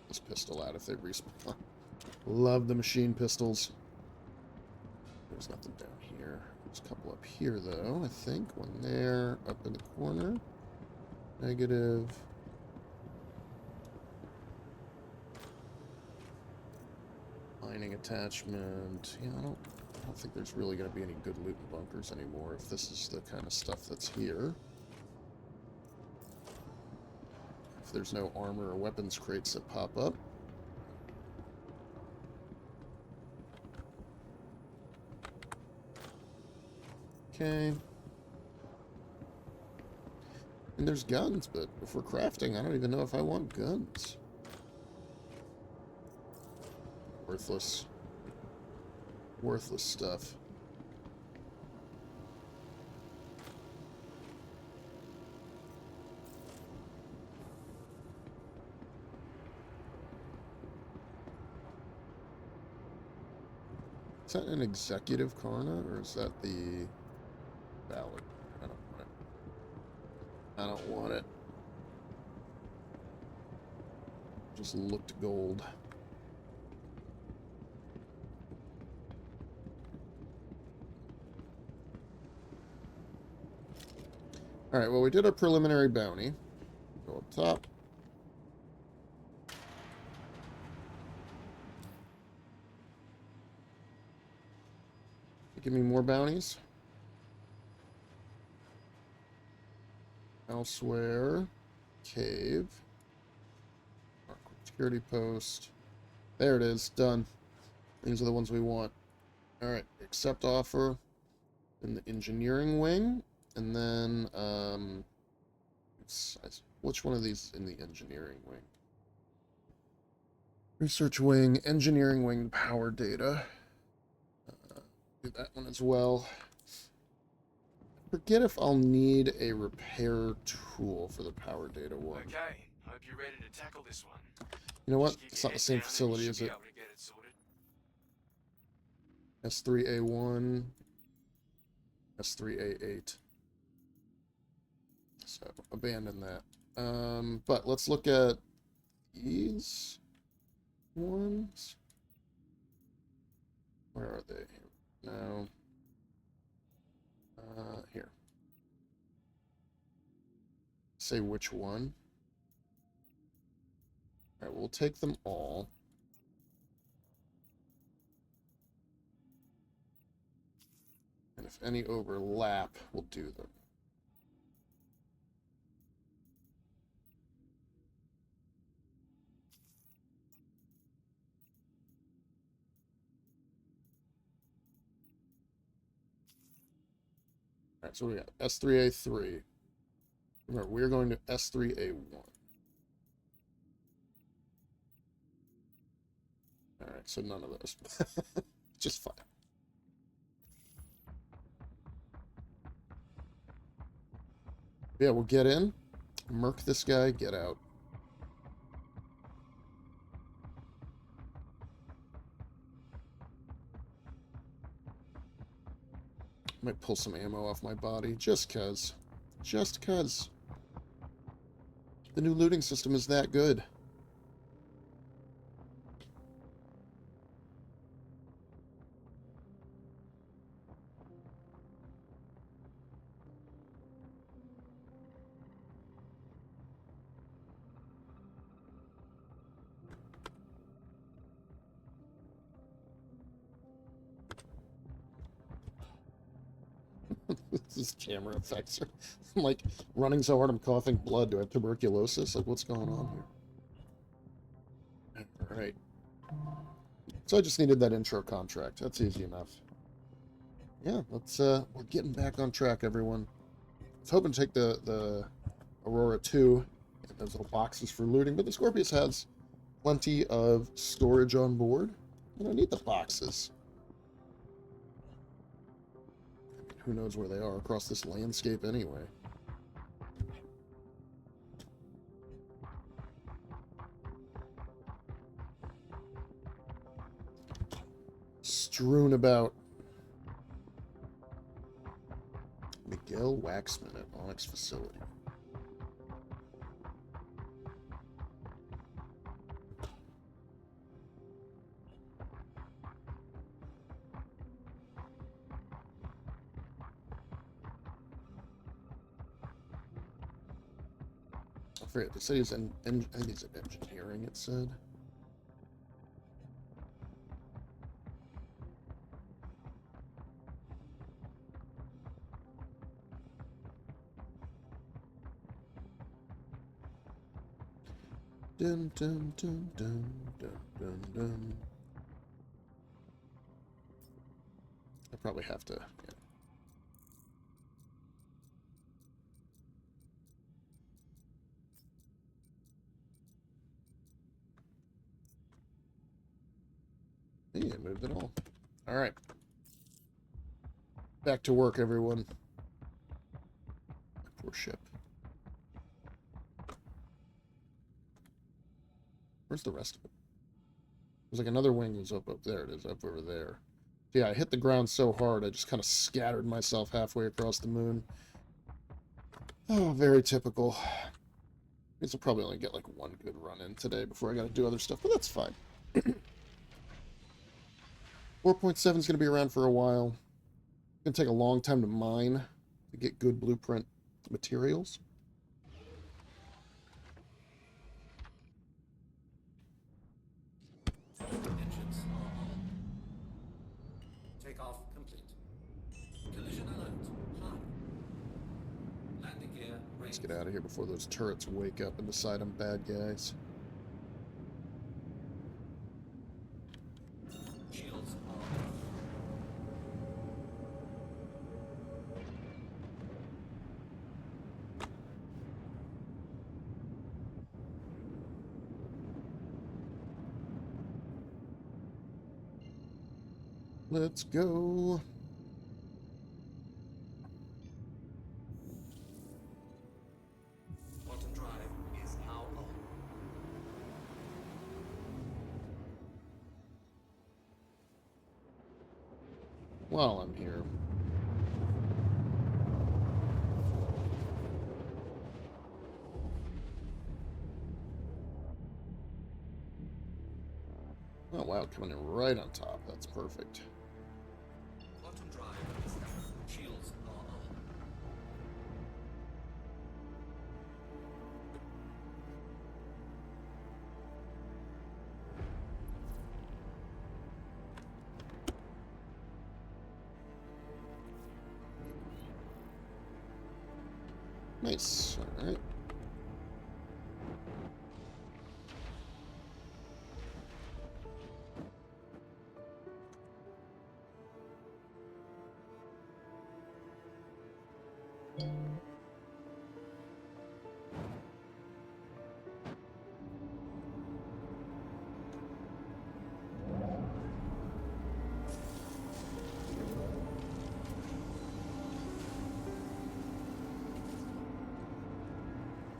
This pistol out if they respawn. Love the machine pistols. There's nothing down here. There's a couple up here, though, I think. One there, up in the corner. Negative. Mining attachment. Yeah, I don't think there's really going to be any good loot in bunkers anymore if this is the kind of stuff that's here. If there's no armor or weapons crates that pop up. Okay. And there's guns, but if we're crafting, I don't even know if I want guns. Worthless. Worthless stuff. Is that an executive Karna, or is that the Ballard? I don't want it. I don't want it. Just looked gold. Alright, well, we did our preliminary bounty. Go up top. Give me more bounties. Elsewhere. Cave. Security post. There it is. Done. These are the ones we want. Alright. Accept offer in the engineering wing. And then, which one of these in the engineering wing? Research wing, engineering wing, power data. Do that one as well. Forget if I'll need a repair tool for the power data one. Okay, hope you're ready to tackle this one. You know what? Just keep It's your not the head same down and facility, you is should be it? able to get it sorted. S3A1, S3A8. So, abandon that. But let's look at these ones. Where are they? No. Here. Say which one. Alright, we'll take them all. And if any overlap, we'll do them. Alright, so we got S3A3. Remember, we're going to S3A1. Alright, so none of those. Just fine. Yeah, we'll get in, murk this guy, get out. Might pull some ammo off my body, just cuz. Just cuz. The new looting system is that good. This camera effects are I'm like running so hard I'm coughing blood. Do I have tuberculosis? Like, what's going on here? Alright. So I just needed that intro contract. That's easy enough. Yeah, we're getting back on track, everyone. I was hoping to take the Aurora 2 and those little boxes for looting, but the Scorpius has plenty of storage on board. I don't need the boxes. Who knows where they are across this landscape anyway. Strewn about. Miguel Waxman at Onyx facility. I forget. They said he's in I think he's in engineering. It said. Dun dun dun dun dun dun dun. I probably have to. Yeah. Hey, I moved it all. All right. Back to work, everyone. Poor ship. Where's the rest of it? There's like another wing was up there. It is up over there. Yeah, I hit the ground so hard I just kind of scattered myself halfway across the moon. Oh, very typical. Means I'll probably only get like one good run in today before I got to do other stuff, but that's fine. 4.7 is going to be around for a while. It's going to take a long time to mine to get good blueprint materials. Engines are on. Takeoff complete. Collision alert. High. Landing gear ready. Let's get out of here before those turrets wake up and decide I'm bad guys. Shields on. Let's go. Quantum drive is now on. While I'm here. Oh wow, coming in right on top. That's perfect. Quantum drive is down. Shields are on. Nice. All right.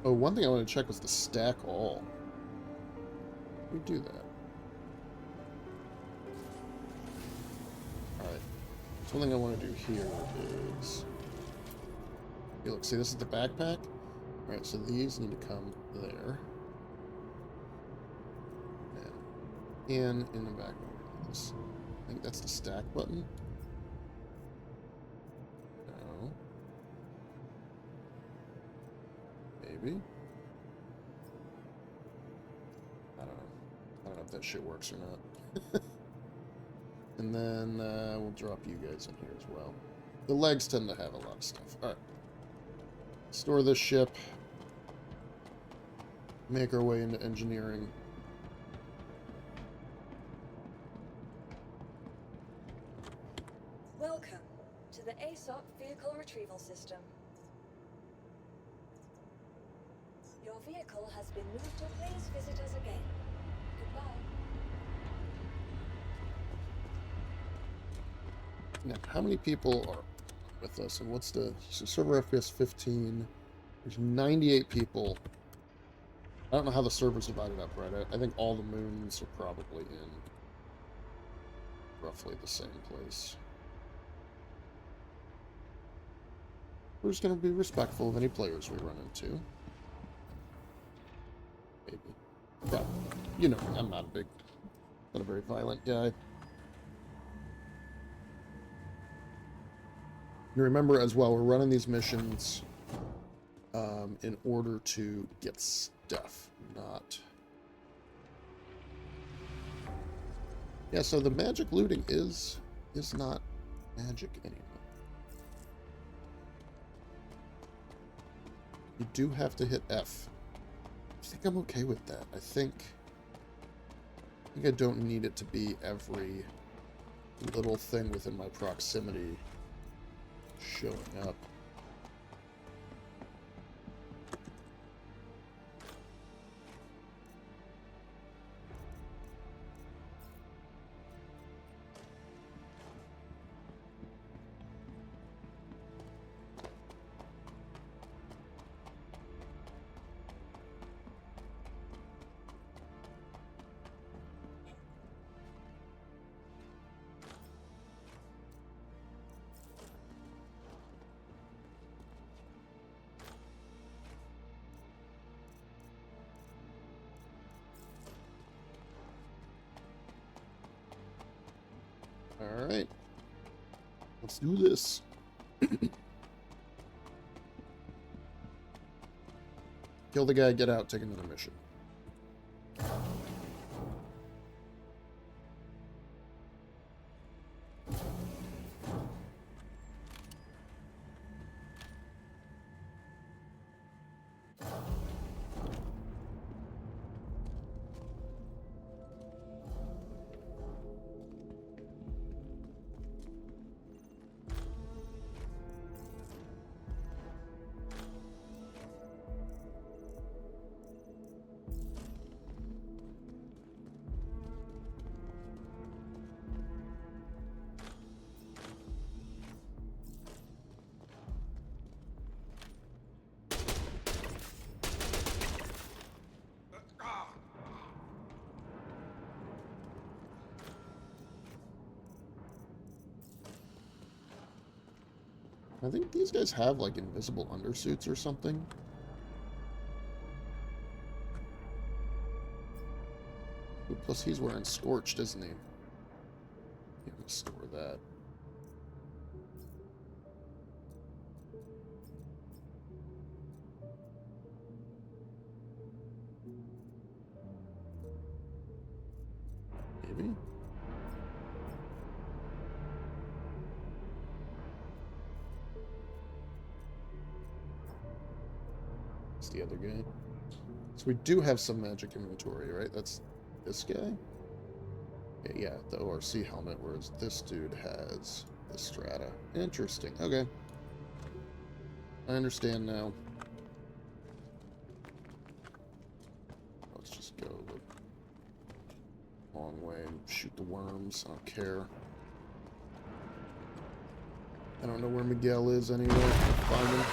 Oh, one thing I wanted to check was the stack all. We do that. Alright. So one thing I want to do here is... Hey, look, see, this is the backpack? Alright, so these need to come there. And in the back. This. I think that's the stack button. No. Maybe. I don't know. I don't know if that shit works or not. And then we'll drop you guys in here as well. The legs tend to have a lot of stuff. Alright. Store this ship. Make our way into engineering. Welcome to the ASOP Vehicle Retrieval System. Your vehicle has been moved to please visit us again. Goodbye. Now, how many people are with us? And what's the... So server FPS 15. There's 98 people. I don't know how the server's divided up, right? I think all the moons are probably in roughly the same place. We're just going to be respectful of any players we run into. Maybe. Yeah, you know me, I'm not a very violent guy. You remember as well, we're running these missions in order to get stuff, not... Yeah, so the magic looting is not magic anymore. You do have to hit F. I think I'm okay with that. I think I don't need it to be every little thing within my proximity showing up. Alright. Let's do this. Kill the guy, get out, take another mission. I think these guys have, like, invisible undersuits or something. Plus, he's wearing Scorched, isn't he? Yeah, I'm gonna store that. Maybe? It's the other guy. So we do have some magic inventory, right? That's this guy? Yeah, the ORC helmet, whereas this dude has the strata. Interesting. Okay. I understand now. Let's just go the long way and shoot the worms. I don't care. I don't know where Miguel is anyway. Find him.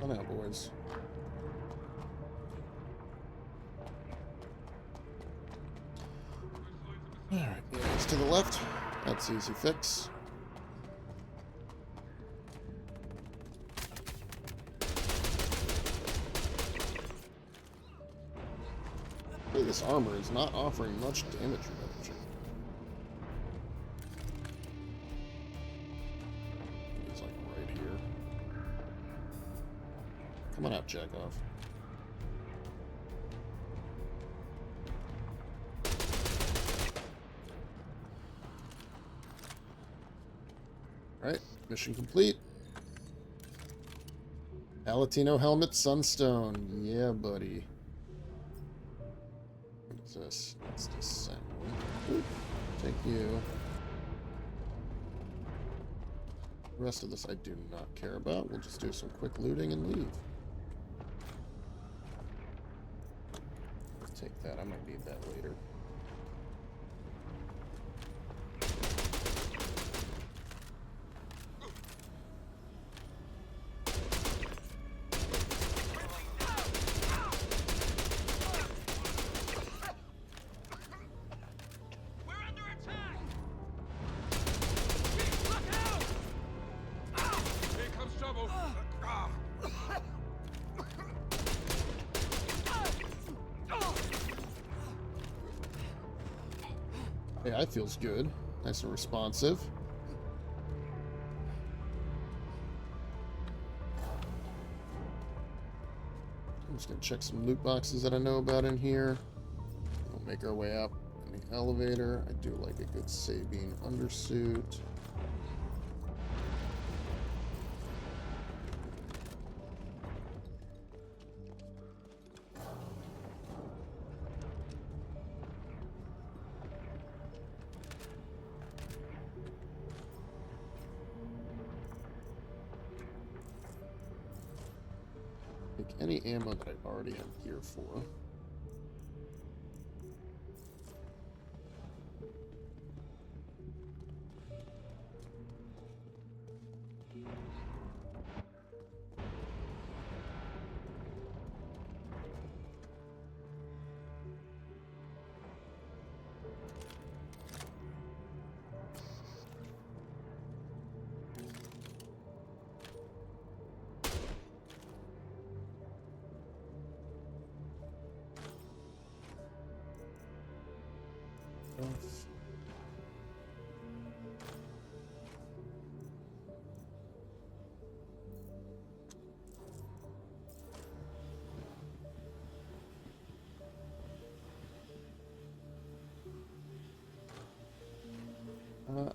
Come on out, boys. Just to the left. That's easy fix. Hey, this armor is not offering much damage reduction. He's like right here. Come on out, Jackoff. Alright, mission complete. Palatino helmet, sunstone. Yeah, buddy. What is this? Let's disassemble. Ooh, take you. The rest of this I do not care about. We'll just do some quick looting and leave. Take that. I might need that later. AI feels good. Nice and responsive. I'm just gonna check some loot boxes that I know about in here. We'll make our way up in the elevator. I do like a good Sabine undersuit. Take any ammo that I already have gear for.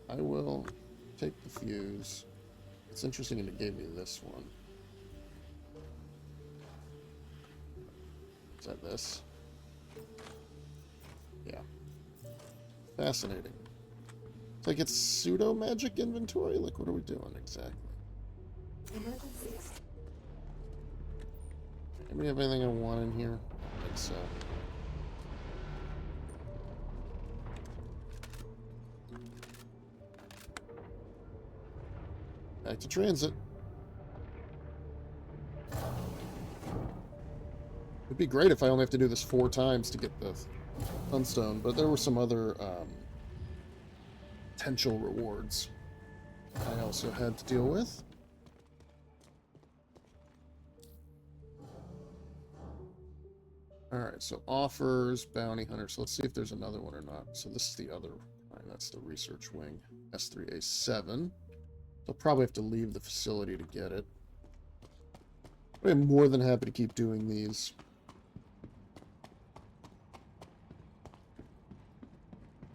I will take the fuse. It's interesting that it gave me this one. Is that this? Yeah. Fascinating. It's like it's pseudo magic inventory. Like, what are we doing exactly? Anybody have anything I want in here? I don't think so. Back to transit. It'd be great if I only have to do this 4 times to get the sunstone, but there were some other potential rewards I also had to deal with. Alright, so offers, bounty hunter. So let's see if there's another one or not. So this is the other. Alright, that's the research wing. S3A7. I'll probably have to leave the facility to get it. I'm more than happy to keep doing these.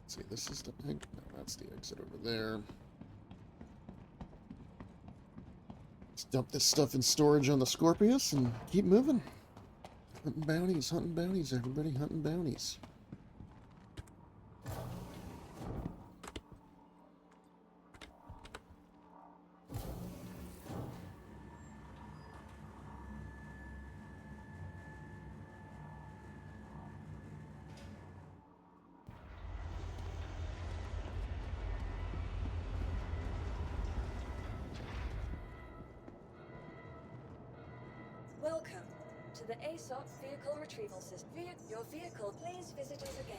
Let's see, this is the... No, that's the exit over there. Let's dump this stuff in storage on the Scorpius and keep moving. Hunting bounties, everybody, hunting bounties. Welcome to the ASOP Vehicle Retrieval System. Your vehicle, please visit us again.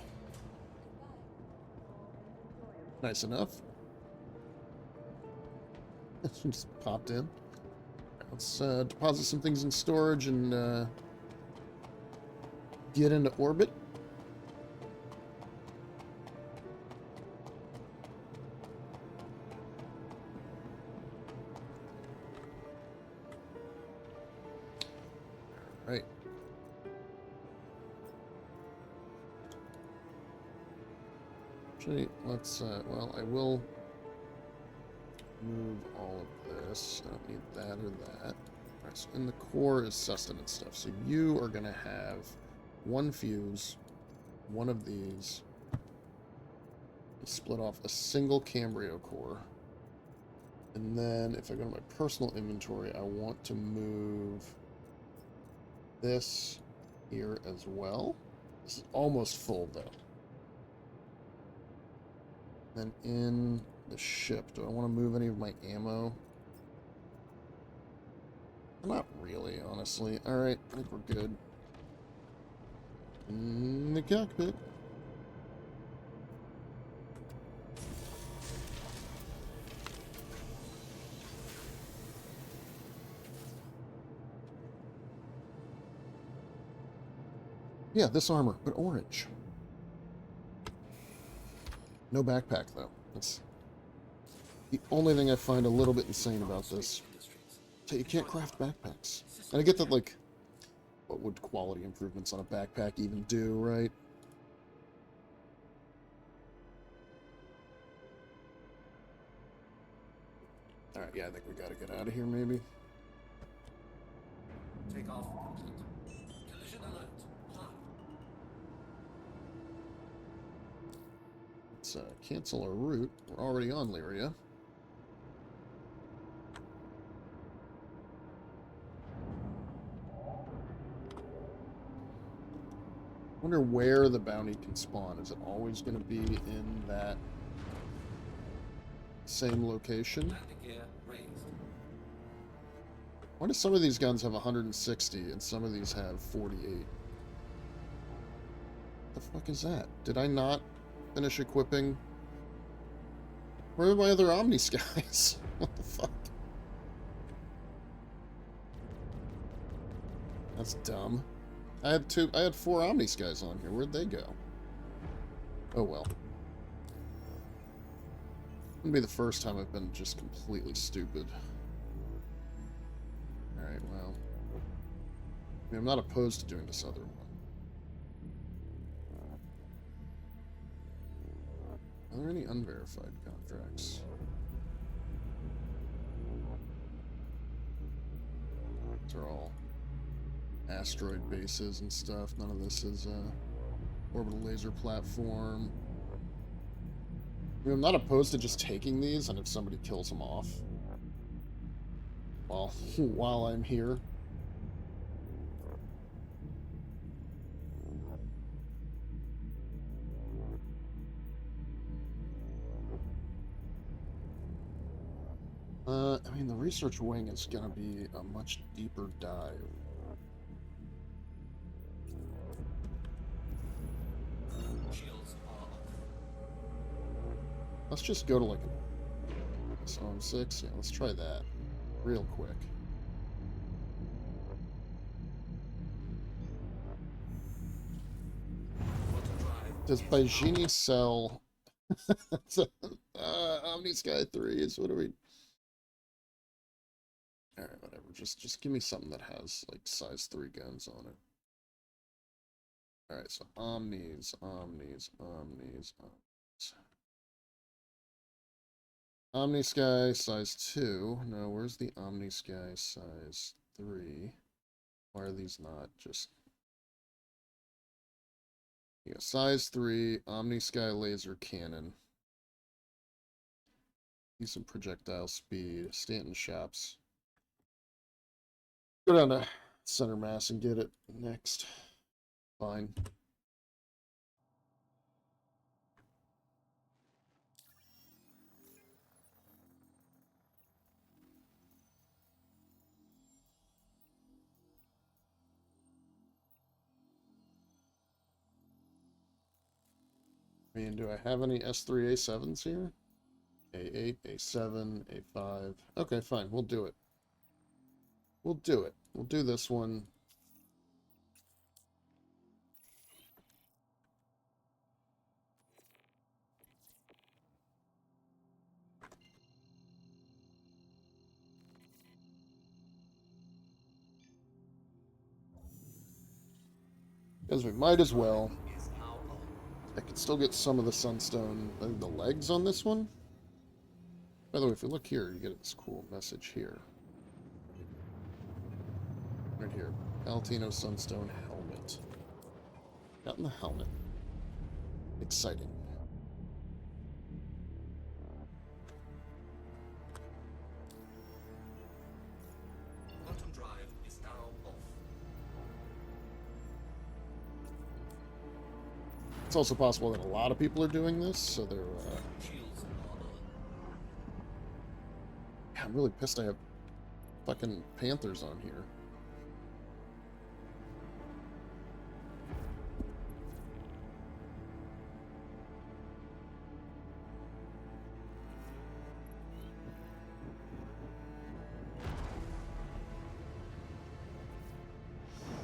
Goodbye. Nice enough. Just popped in. Let's deposit some things in storage and get into orbit. Right. Actually, let's, well, I will move all of this. I don't need that or that. Alright, so in the core is sustenance stuff. So you are going to have one fuse, one of these, split off a single Cambrio core. And then if I go to my personal inventory, I want to move this here as well. This is almost full though. Then in the ship, do I want to move any of my ammo? Not really, honestly. Alright, I think we're good. In the cockpit. Yeah, this armor, but orange. No backpack, though. That's the only thing I find a little bit insane about this. So you can't craft backpacks. And I get that, like, what would quality improvements on a backpack even do, right? Alright, yeah, I think we gotta get out of here, maybe. Take off complete. Collision alert. High. Let's cancel our route. We're already on Lyria. Wonder where the bounty can spawn. Is it always going to be in that same location? Landing gear raised. Why do some of these guns have 160 and some of these have 48? The fuck is that? Did I not finish equipping? Where are my other Omni Skies? What the fuck? That's dumb. I had 4 Omni Skies on here. Where'd they go? Oh well. Wouldn't be the first time I've been just completely stupid. Alright, well. I mean, I'm not opposed to doing this other one. Are there any unverified contracts? These are all asteroid bases and stuff. None of this is orbital laser platform. I mean, I'm not opposed to just taking these, and if somebody kills them off, well, while I'm here. I mean, the research wing is going to be a much deeper dive. Shields are up. Let's just go to like Psalm 6. Yeah, let's try that real quick. Does Baijini sell Omni Sky 3s? What are we? Alright, whatever. Just give me something that has like size 3 guns on it. Alright, so Omnis. Omni Sky size 2. No, where's the Omni Sky size 3? Why are these not just... Yeah, size 3, Omni Sky laser cannon. Decent projectile speed. Stanton shops. Go down to center mass and get it next. Fine. I mean, do I have any S3 A7s here? A8, A7, A5. Okay, fine. We'll do it. We'll do it. We'll do this one. Because we might as well. Is now on. I can still get some of the sunstone. I think the legs on this one. By the way, if you look here, you get this cool message here. Right here. Palatino Sunstone helmet. Got in the helmet. Exciting. Quantum drive is now off. It's also possible that a lot of people are doing this, so they're... Shields are on. Yeah, I'm really pissed I have fucking Panthers on here.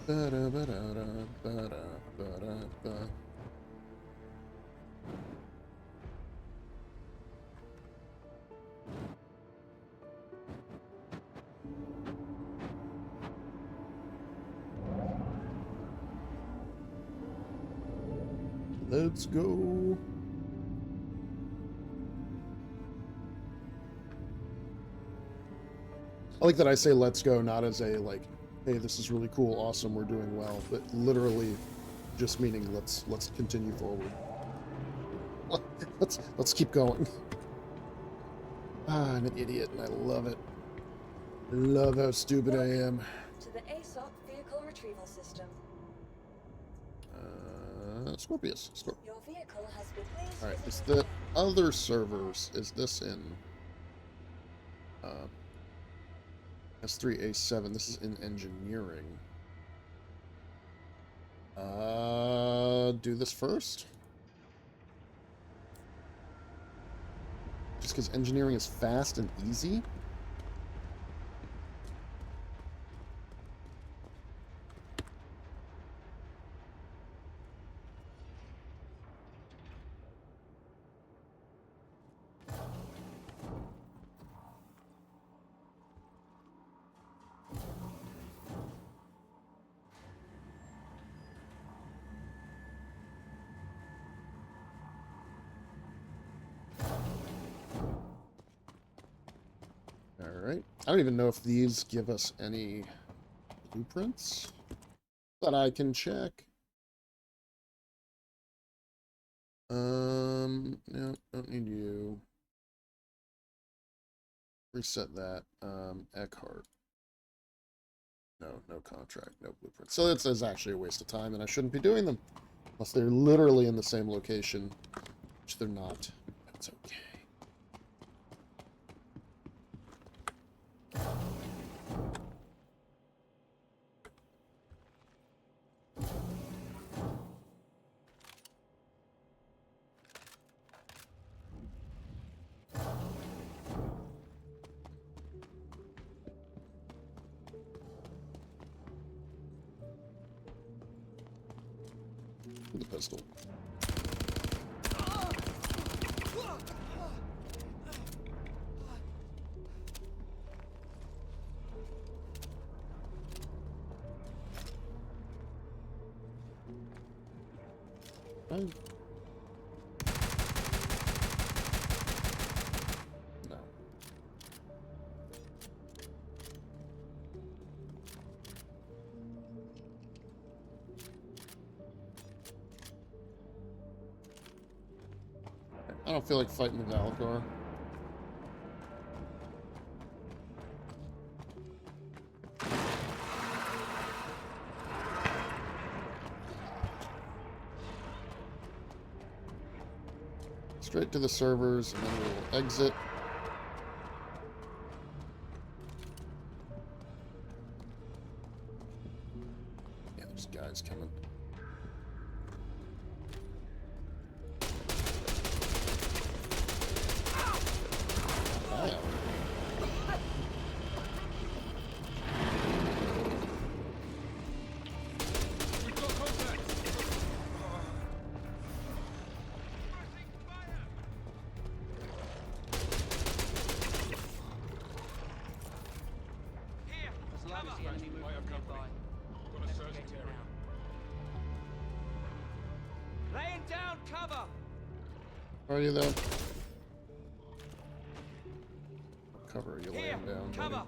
Ba-da-ba-da-da, ba-da-ba-da-ba. Let's go. I like that I say let's go, not as a like, hey, this is really cool, awesome, we're doing well, but literally just meaning let's continue forward. Let's keep going. Ah, I'm an idiot and I love it. I love how stupid I am. To the ASOP vehicle retrieval system. Scorpius. Your vehicle has been placed. Alright, is the other servers, is this in S3A7? This is in engineering. Do this first? Just because engineering is fast and easy? Alright. I don't even know if these give us any blueprints that I can check. No, don't need you. Reset that. Eckhart. No contract, no blueprint. So it's actually a waste of time, and I shouldn't be doing them. Unless they're literally in the same location, which they're not. That's okay. The pistol. Fine. No. I don't feel like fighting the Valakor. Straight to the servers, and then we'll exit. Yeah, there's guys coming. by. Gonna search the area. Laying down cover! Are you there? Cover you Here, laying down, cover! buddy.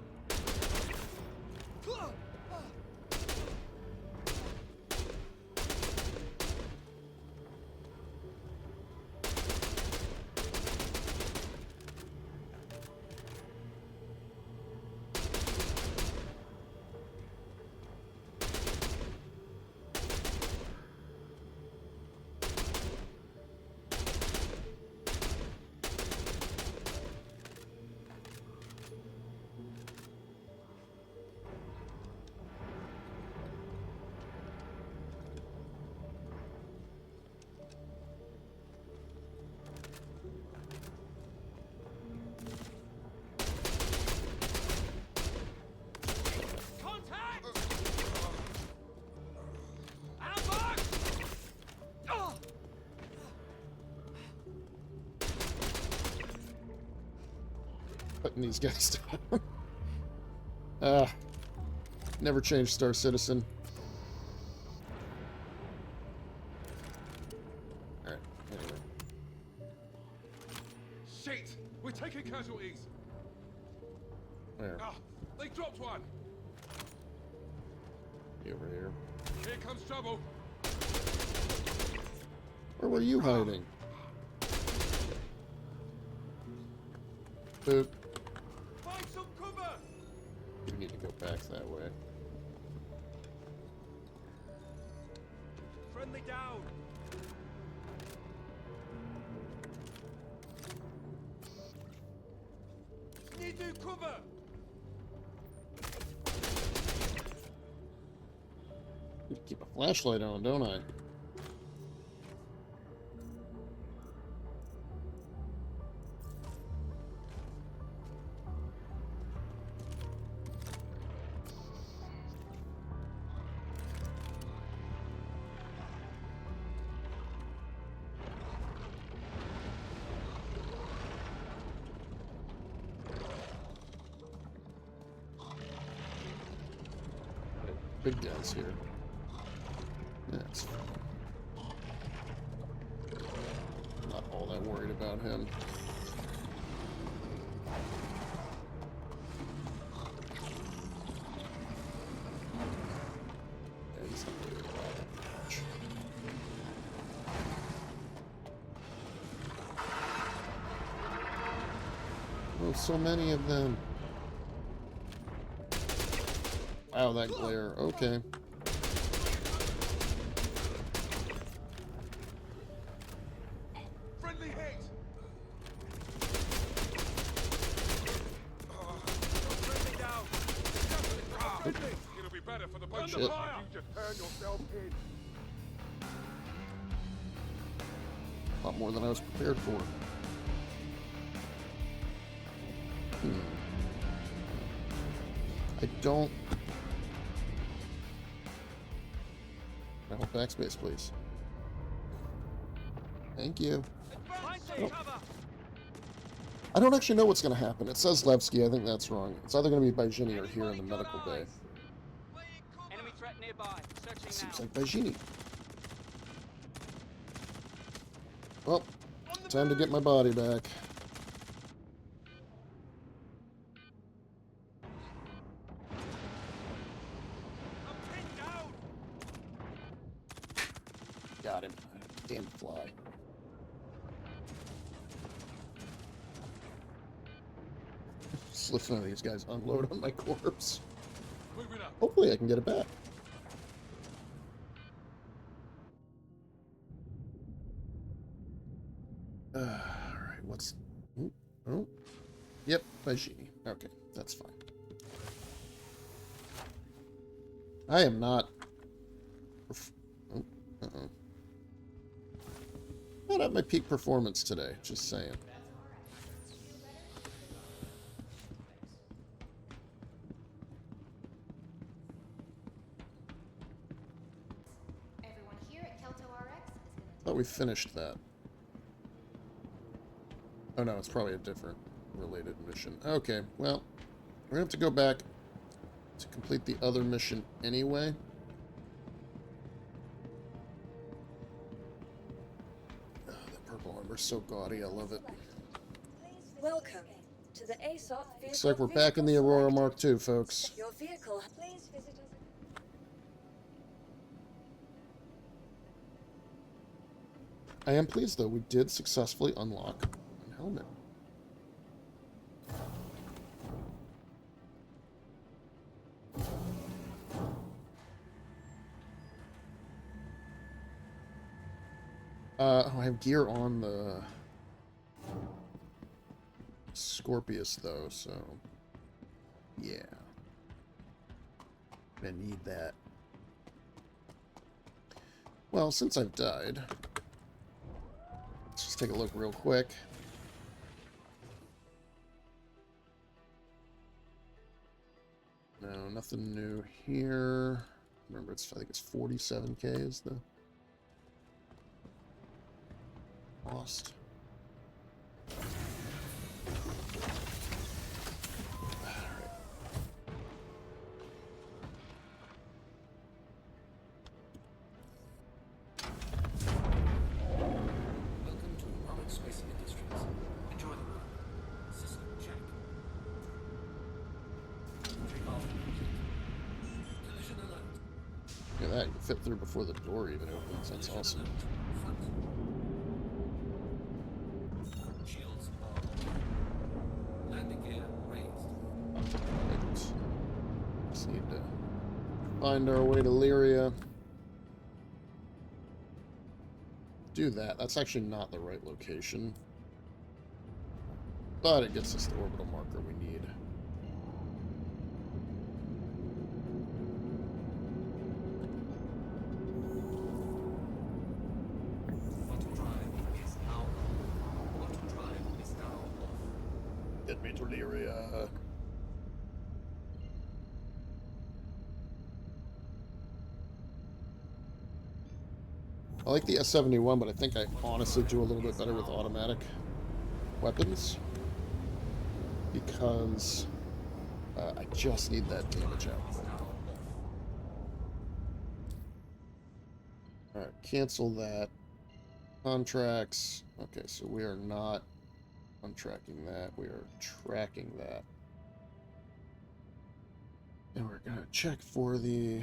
Contact! Ambush! Oh! Putting these guys down. Never change, Star Citizen. Alright, anyway. Shit! We're taking casualties! Where? Ah, they dropped one! Be over here. Here comes trouble! Where were you hiding? Boop. Find some cover! You need to go back that way. Friendly down! Need new cover! Need to keep a flashlight on, don't I? Big guys here. That's fine. Not all that worried about him. Yeah, he's not really that much. Oh, so many of them. Wow, that glare. Okay. Friendly hit! Friendly down! Friendly! It'll be better for the bunch Shit. of fire! You just turn yourself in! A lot more than I was prepared for. I don't... Can I hold backspace, please? Thank you. Find some Nope. cover! I don't actually know what's going to happen. It says Levski. I think that's wrong. It's either going to be Bajini or here in the medical bay. Enemy threat nearby. Searching Seems now. like Bajini. Well, time to get my body back. I'm pinned down! Got him. Damn fly. Just listening to these guys unload on my corpse. Moving up! Hopefully I can get it back. Alright, what's... Oh, oh. Yep, Bajini. Okay, that's fine. I am not... Oh, uh-oh. Not at my peak performance today, just saying. Everyone here at Kelto RX is gonna Thought we finished that. Oh no, it's probably a different related mission. Okay, well, we're gonna have to go back to complete the other mission anyway. Oh, that purple armor's so gaudy, I love it. Welcome to the ASOP vehicle. Looks like we're back in the Aurora Mark II, folks. Your vehicle. Please visit us. I am pleased, though. We did successfully unlock a helmet. I have gear on the Scorpius, though, so yeah. Gonna need that. Well, since I've died, let's just take a look real quick. No, nothing new here. Remember, I think it's 47K is the cost. Welcome to Roman Space Industries. Enjoy the ride. System check. Takeoff complete. Collision alert. Look at that, you can fit through before the door even opens. That's Collision awesome. alert. Front. Shields are on. Landing gear raised. Right. Just need to find our way to Lyria. Do that. That's actually not the right location. But it gets us the orbital marker we need. Quantum drive is now on. Quantum drive is now off. Get me to Lyria. I like the S-71, but I think I honestly do a little bit better with automatic weapons. Because I just need that damage output. Alright, cancel that. Contracts. Okay, so we are not untracking that. We are tracking that. And we're going to check for the...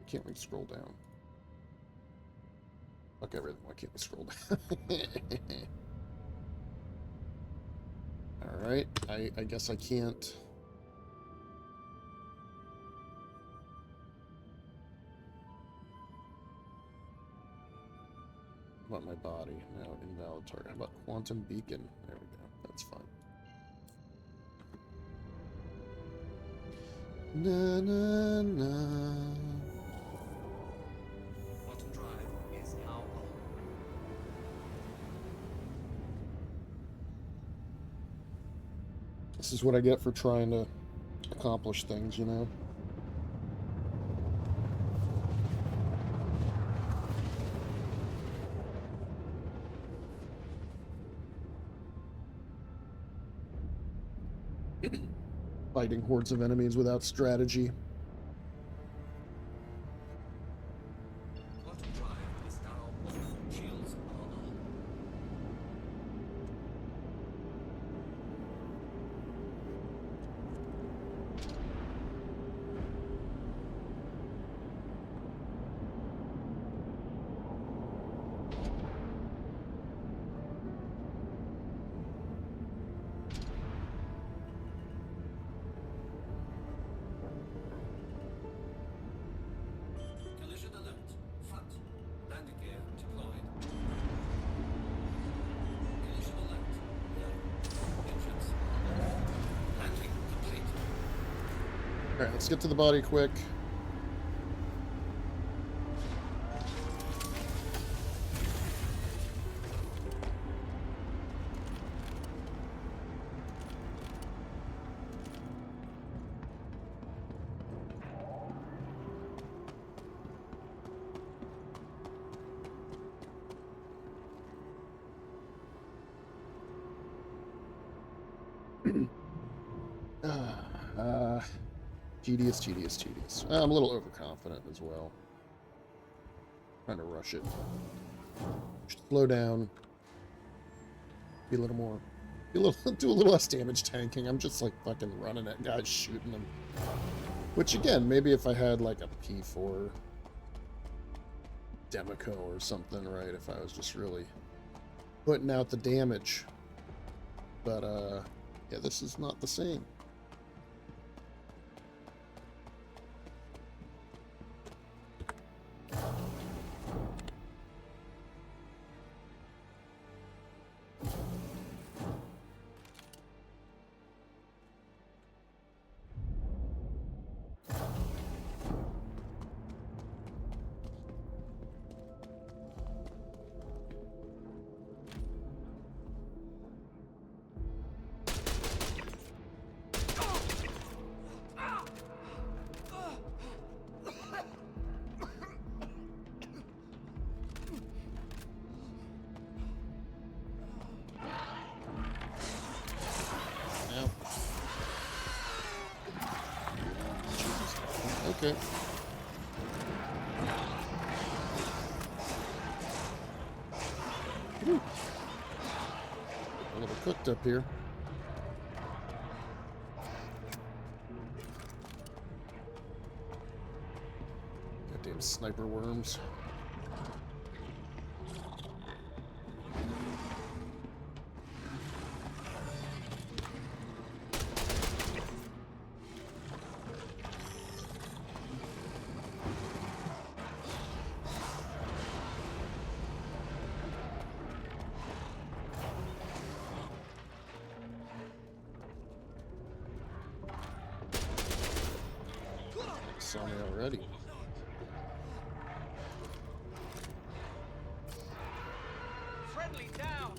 Can't we scroll down? Okay, everything. Why can't we scroll down? Alright, I guess I can't. How about my body? No, invalid target. How about quantum beacon? There we go. That's fine. Na na na. Quantum drive is now on. This is what I get for trying to accomplish things, you know? Fighting hordes of enemies without strategy. Quantum drive is now on. Shields are on. Collision alert. Front. Landing gear deployed. Collision alert. Low. Engines are on. Landing complete. Alright, let's get to the body quick. Tedious, tedious, tedious. I'm a little overconfident as well. Trying to rush it. Should slow down. Be a little more. Be a little, do a little less damage tanking. I'm just like fucking running at guys, shooting them. Which again, maybe if I had like a P4 Demico or something, right? If I was just really putting out the damage. But yeah, this is not the same. Okay. Woo. A little cooked up here. Goddamn sniper worms. Saw me already. Friendly down.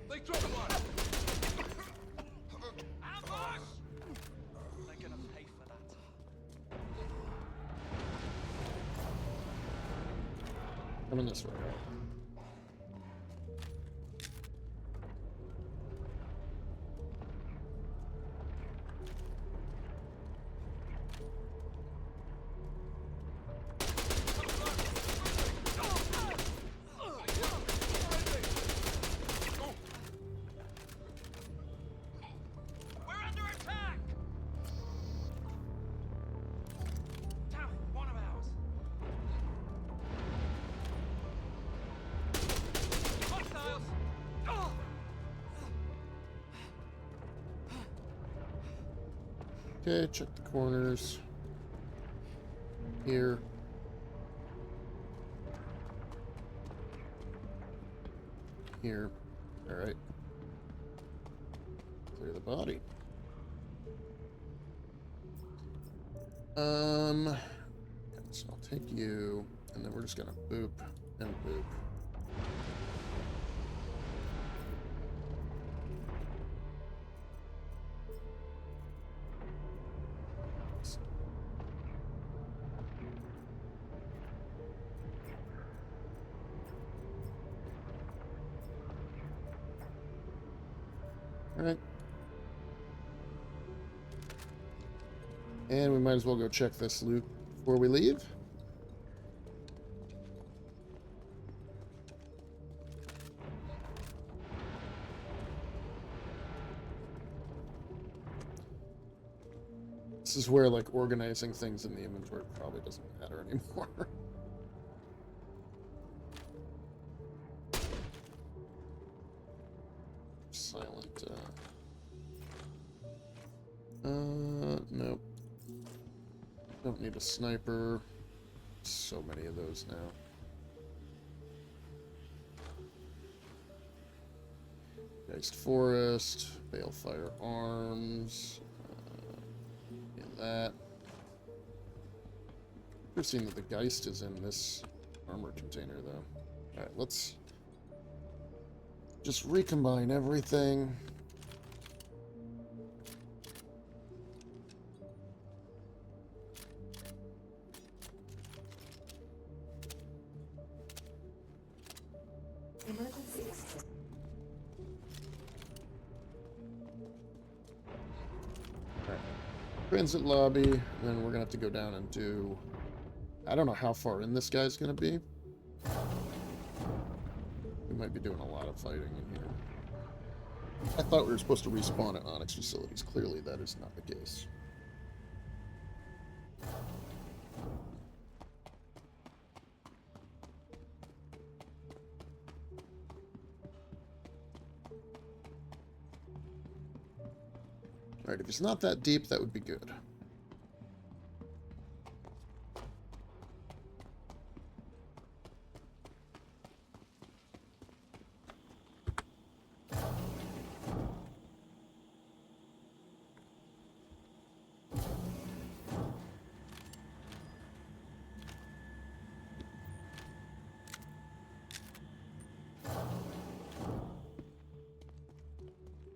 They dropped one. Ambush! They're gonna pay for that. Coming this way. We're under attack! Damn it, one of ours. Hostiles! Okay, check the corners. Here. Here. Alright. Clear the body. So I'll take you, and then we're just gonna boop and boop. Alright. And we might as well go check this loot before we leave. This is where, like, organizing things in the inventory probably doesn't matter anymore. Silent, nope. Don't need a sniper. So many of those now. Geist Forest, Balefire Arms, that. I've seen that the Geist is in this armor container, though. Alright, let's just recombine everything. Transit lobby, and then we're gonna have to go down and do... I don't know how far in this guy's gonna be. We might be doing a lot of fighting in here. I thought we were supposed to respawn at Onyx facilities. Clearly that is not the case. Alright, if it's not that deep, that would be good.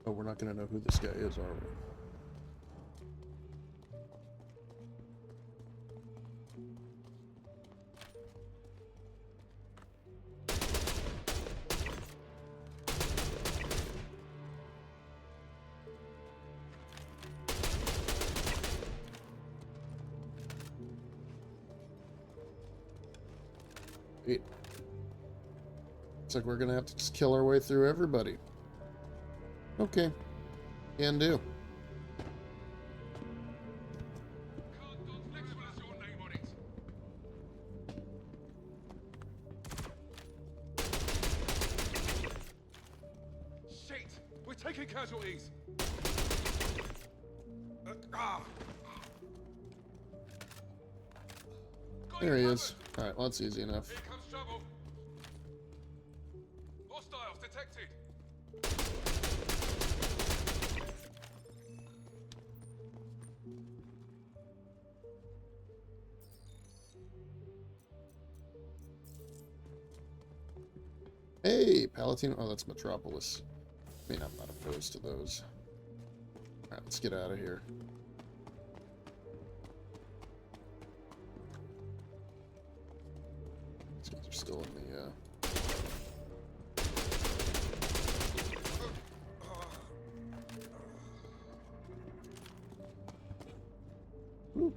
Oh, we're not going to know who this guy is, are we? Wait. Looks like we're going to have to just kill our way through everybody. Okay. Can do. Shit! We're taking casualties! There he is. Alright, well, that's easy enough. Here comes trouble! Hostiles detected! Hey, Palatine. Oh, that's Metropolis. I mean, I'm not opposed to those. Alright, let's get out of here. These guys are still in the, Woo.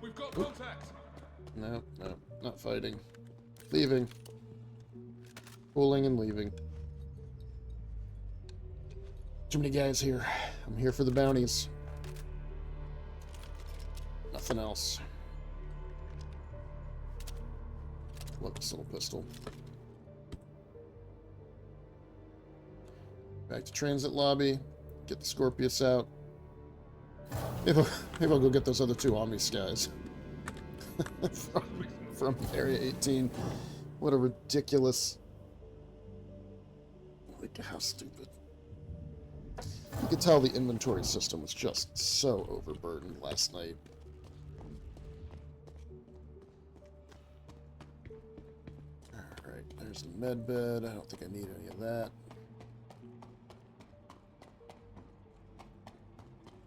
We've got contact! No, no, not fighting. Leaving. Pulling and leaving. Too many guys here. I'm here for the bounties. Nothing else. Love this little pistol. Back to transit lobby. Get the Scorpius out. Maybe I'll go get those other two Omni Skies. from Area 18. What a ridiculous... Like, how stupid. You could tell the inventory system was just so overburdened last night. Alright, there's the med bed. I don't think I need any of that.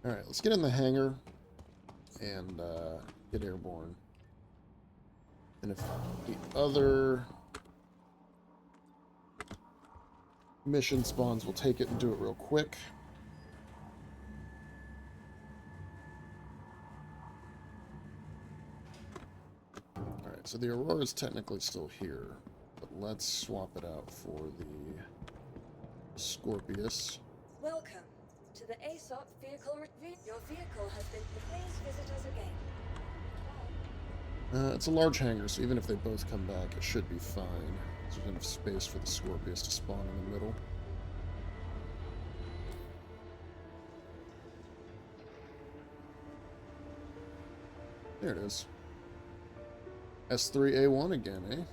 Alright, let's get in the hangar and get airborne. And if the other mission spawns, we'll take it and do it real quick. Alright, so the Aurora is technically still here, but let's swap it out for the Scorpius. Welcome to the ASOP vehicle. Your vehicle has been. Please visit us again. It's a large hangar, so even if they both come back, it should be fine. There's enough space for the Scorpius to spawn in the middle. There it is. S3A1 again, eh?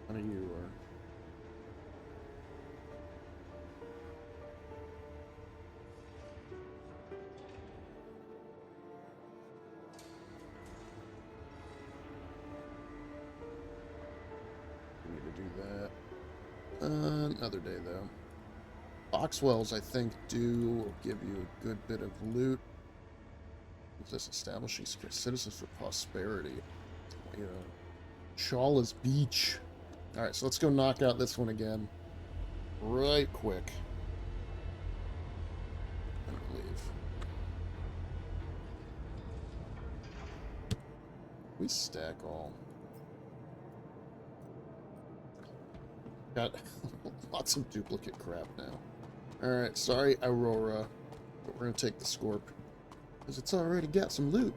None of you are. We need to do that. Another day, though. Boxwells, I think, do give you a good bit of loot. What's this? Establishing citizens for prosperity. You know, Chawla's Beach. Alright, so let's go knock out this one again. Right quick. And leave. We stack all. Got lots of duplicate crap now. Alright, sorry, Aurora. But we're gonna take the Scorp. Because it's already got some loot.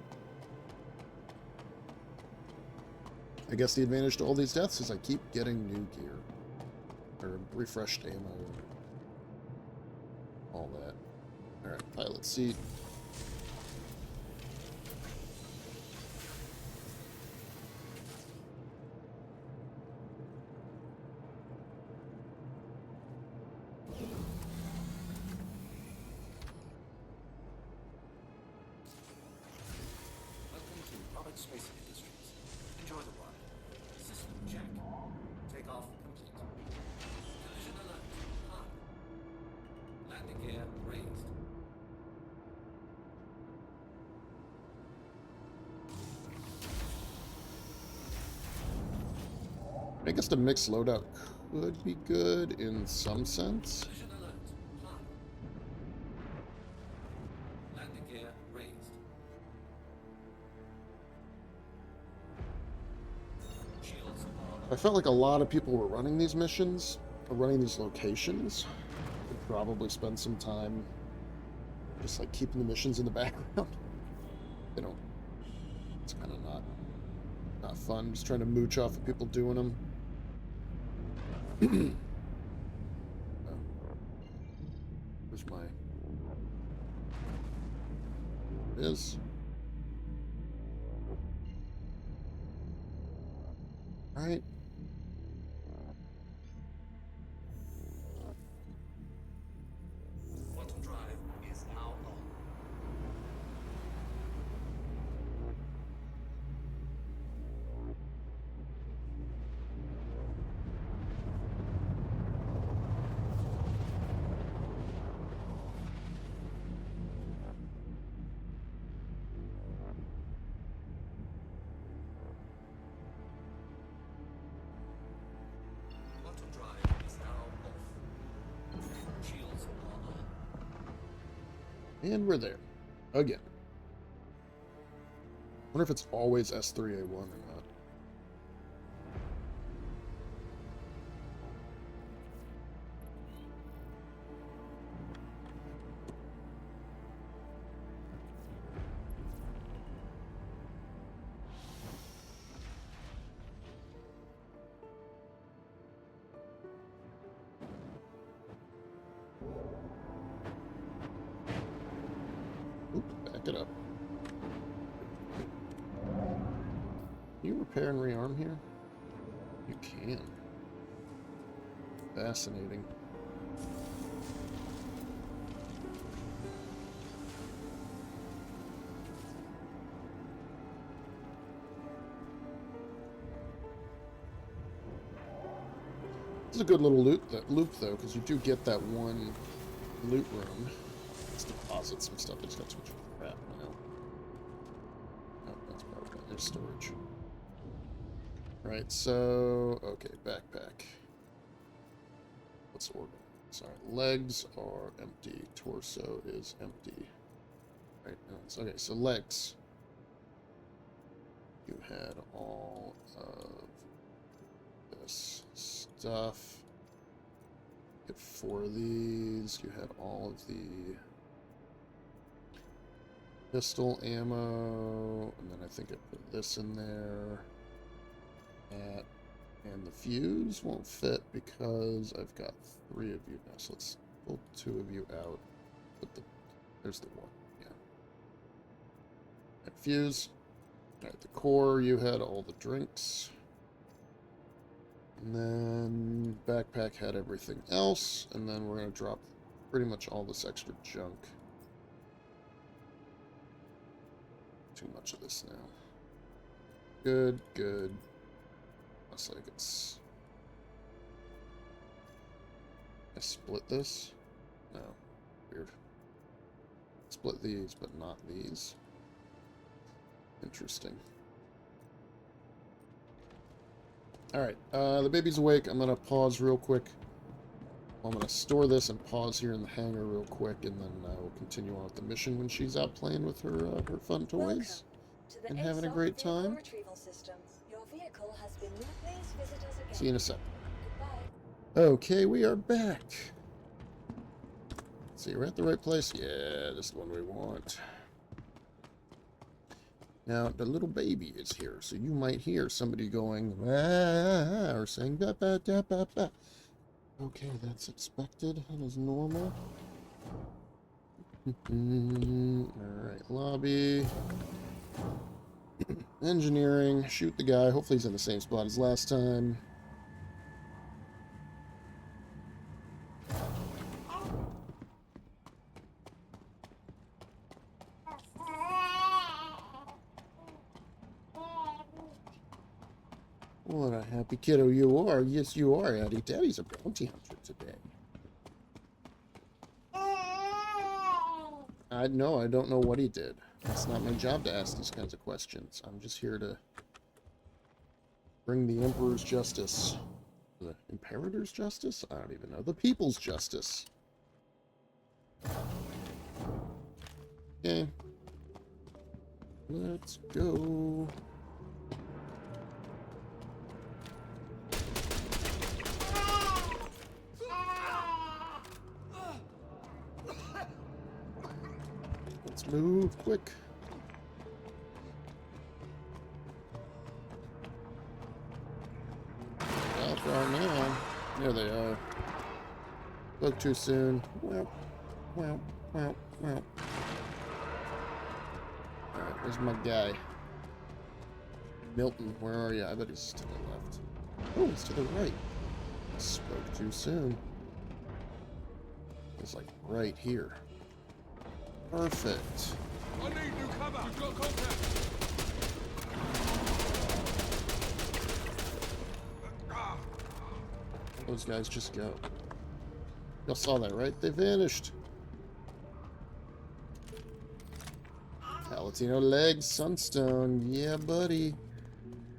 I guess the advantage to all these deaths is I keep getting new gear. Or refreshed ammo. All that. Alright, pilot seat. Welcome to Robert Space Industries. Enjoy the ride. System check. Take off complete. Collision alert. High. Landing gear raised. I guess the mixed loadout could be good in some sense. Collision alert. High. Landing gear raised. Shields on. I felt like a lot of people were running these missions, or running these locations. Could probably spend some time just like keeping the missions in the background. They don't. It's kind of not fun. Just trying to mooch off of people doing them. Oh. Where's my? It is. All right. Quantum drive is now on. Quantum drive is now off. Shields are on. And we're there. Again. Wonder if it's always S3A1 or not. Oop, back it up. Can you repair and rearm here? You can. Fascinating. This is a good little loop though, because you do get that one loot room. Let's deposit some stuff. I just got too much crap now. Oh, that's probably there's storage. Right, so okay, backpack. Let's order. Sorry, legs are empty. Torso is empty. Right, okay, so legs. You had all of this stuff. Get 4 of these. You had all of the pistol ammo, and then I think I put this in there. That and the fuse won't fit because I've got 3 of you now. So let's pull 2 of you out. There's the 1. Yeah. Right, fuse. All right, the core. You had all the drinks. And then backpack had everything else, and then we're going to drop pretty much all this extra junk. Too much of this now. Good, good. Looks like it's... I split this. No. Weird. Split these, but not these. Interesting. Alright, the baby's awake. I'm gonna pause real quick. I'm gonna store this and pause here in the hangar real quick, and then we'll continue on with the mission when she's out playing with her her fun toys and having a great time. Your vehicle has been moved. Please visit us again. See you in a sec. Goodbye. Okay, we are back. Let's see, we're at the right place. Yeah, this is the one we want. Now, the little baby is here, so you might hear somebody going, ah, or saying, ba, ba, da, ba, ba. Okay, that's expected. That is normal. Alright, lobby. Engineering. Shoot the guy. Hopefully he's in the same spot as last time. What a happy kiddo you are. Yes, you are, Addie. Daddy's a bounty hunter today. I don't know what he did. It's not my job to ask these kinds of questions. I'm just here to bring the Emperor's justice. The Imperator's justice? I don't even know. The people's justice. Okay. Let's go. Let's move quick. Out right now. There they are. Look too soon. Well. Alright, where's my guy? Milton, where are you? I bet he's to the left. Oh, he's to the right. Spoke too soon. He's like right here. Perfect. I need new cover. We've got contact. Those guys just go. Y'all saw that, right? They vanished. Palatino legs, Sunstone. Yeah, buddy.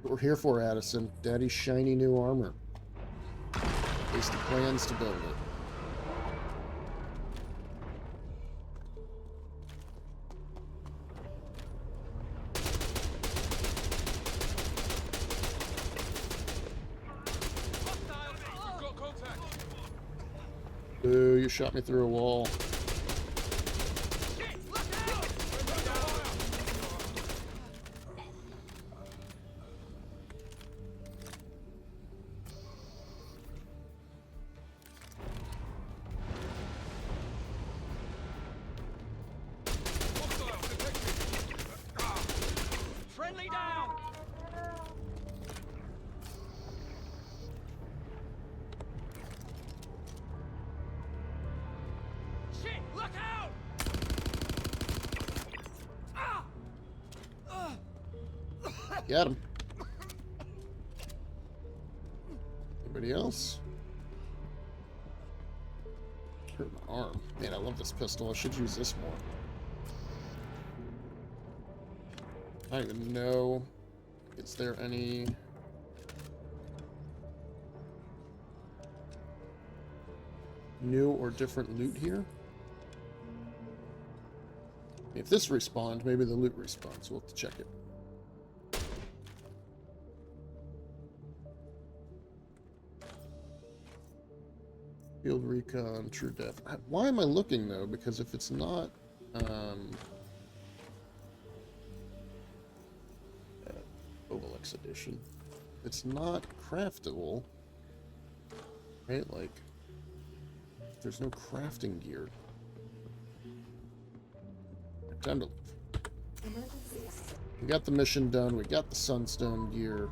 What we're here for, Addison. Daddy's shiny new armor. At least the plans to build it. We've got contact. Ooh, you shot me through a wall. Friendly down! Shit, look out! Got him. Anybody else? Hurt my arm. Man, I love this pistol. I should use this more. I don't even know. Is there any... new or different loot here? If this respawned, maybe the loot respawns. We'll have to check it. Field recon, true depth. Why am I looking though? Because if it's not, Obelix edition, it's not craftable, right? Like, there's no crafting gear. Time to leave. We got the mission done. We got the Sunstone gear.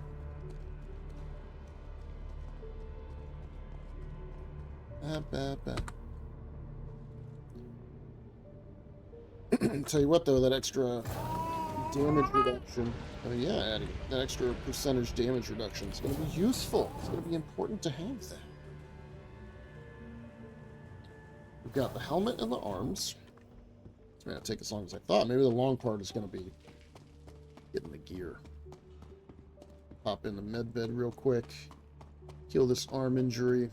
Tell you what, though, that extra damage reduction. Oh yeah, Addie, that extra percentage damage reduction is going to be useful. It's going to be important to have that. We've got the helmet and the arms. It's going to take as long as I thought. Maybe the long part is going to be getting the gear. Pop in the med bed real quick. Heal this arm injury.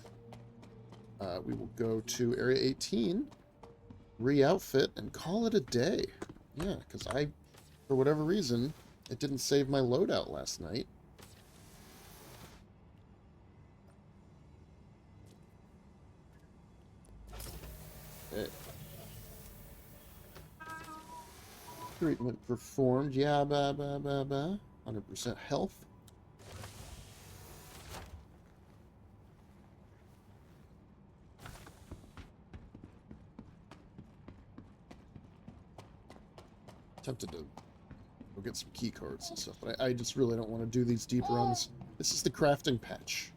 We will go to Area 18, re-outfit, and call it a day. Yeah, because for whatever reason, it didn't save my loadout last night. Okay. Treatment performed. Yeah, 100% health. Tempted to go get some key cards and stuff, but I just really don't want to do these deep runs. This is the crafting patch.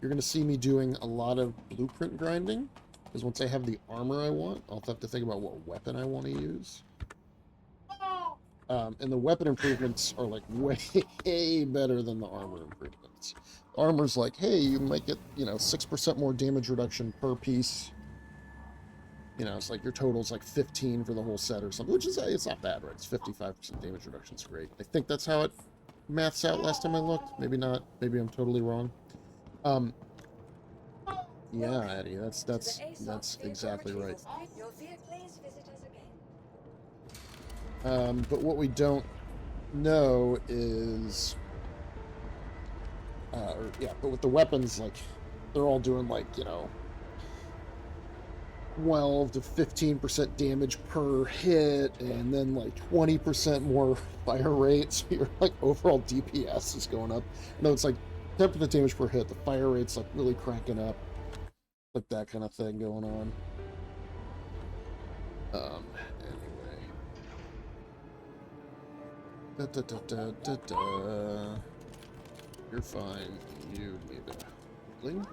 You're going to see me doing a lot of blueprint grinding, because once I have the armor I want, I'll have to think about what weapon I want to use. And the weapon improvements are like way better than the armor improvements. Armor's like, hey, you might get, 6% more damage reduction per piece. It's like your total's like 15 for the whole set or something, which is, it's not bad, right? It's 55% damage reduction. It's great. I think that's how it maths out last time I looked. Maybe not. Maybe I'm totally wrong. Yeah, Eddie, that's exactly right. But what we don't know is, but with the weapons, like, they're all doing like, 12 to 15% damage per hit, and then like 20% more fire rate, so your like overall DPS is going up. No, it's like 10% damage per hit, the fire rate's like really cranking up, like that kind of thing going on. Anyway. You're fine. You need a healing.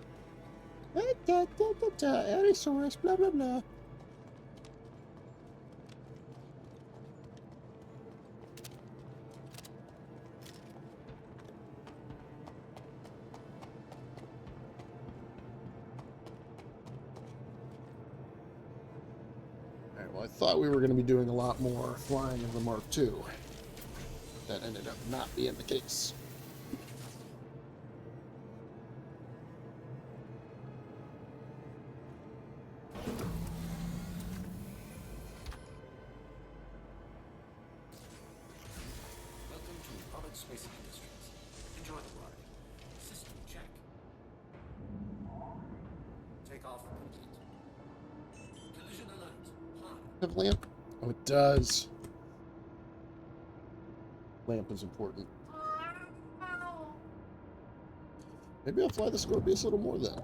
Arisaurus, blah blah blah. Alright, well, I thought we were going to be doing a lot more flying of the Mark II. That ended up not being the case. Lamp? Oh, it does. Lamp is important. Maybe I'll fly the Scorpius a little more then.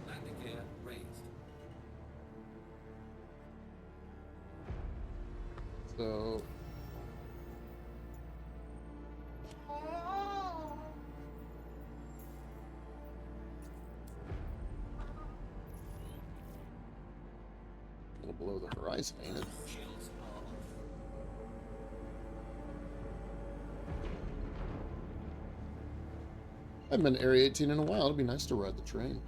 Landing gear raised. So... below the horizon, ain't it? I haven't been to Area 18 in a while. It'd be nice to ride the train.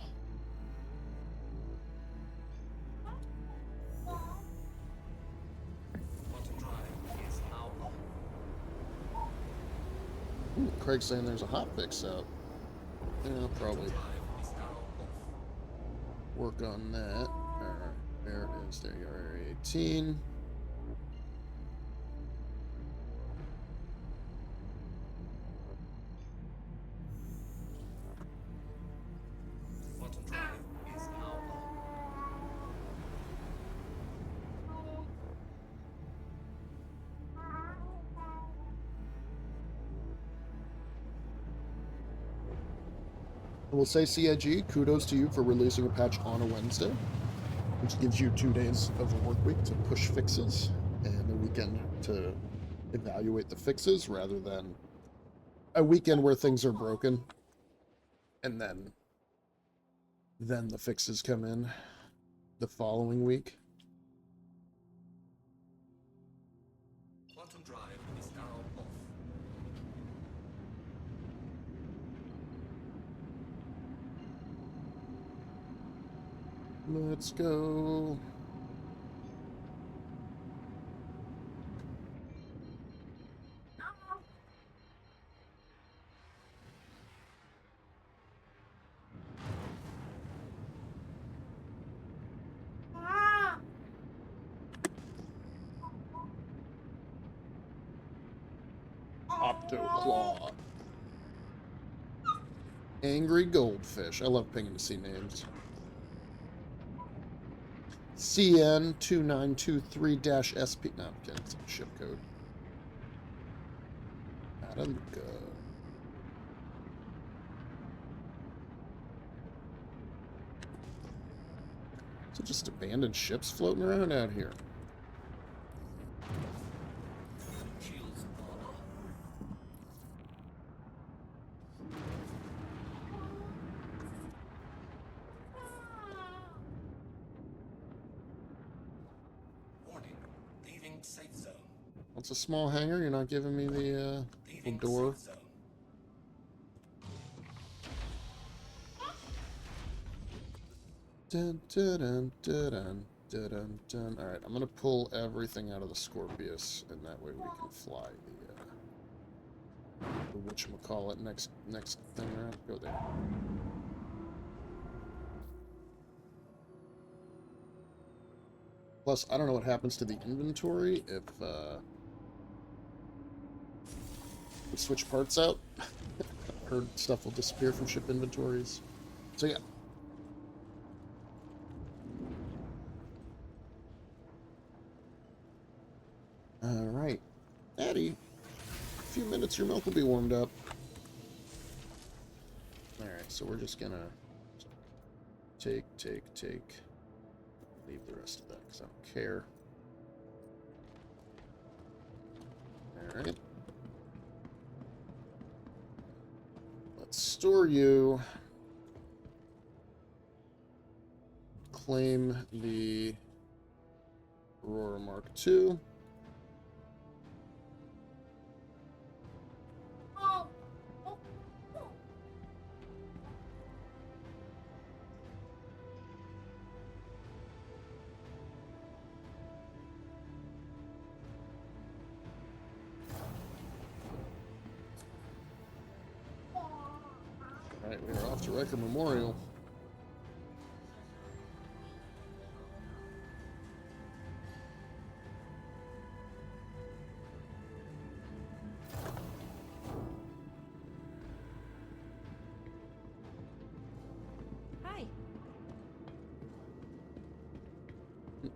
Ooh, Craig's saying there's a hot fix out. Yeah, I'll probably work on that. There it is. There you are, Area 18. Quantum drive is now on. I will say, CIG, kudos to you for releasing a patch on a Wednesday, which gives you 2 days of a work week to push fixes and a weekend to evaluate the fixes, rather than a weekend where things are broken and then the fixes come in the following week. Quantum drive is now off. Let's go. Optoclaw. Angry Goldfish. I love pinging to see names. CN2923-SP. No, I'm kidding. It's a ship code. Adaluca. So just abandoned ships floating around out here. Shields on. Warning. Leaving safe zone. It's a small hangar. You're not giving me the Leaving door. safe zone. Dun, dun, dun, dun, dun, dun, dun. All right, I'm gonna pull everything out of the Scorpius, and that way we can fly the whatchamacallit next thing around. Go there. Plus, I don't know what happens to the inventory if we switch parts out. I've heard stuff will disappear from ship inventories. So yeah. Alright. Addie, a few minutes your milk will be warmed up. Alright, so we're just gonna take. Leave the rest of that because I don't care. Alright. Let's store you. Claim the Aurora MK2. Alright, we are off to Riker Memorial. Hi.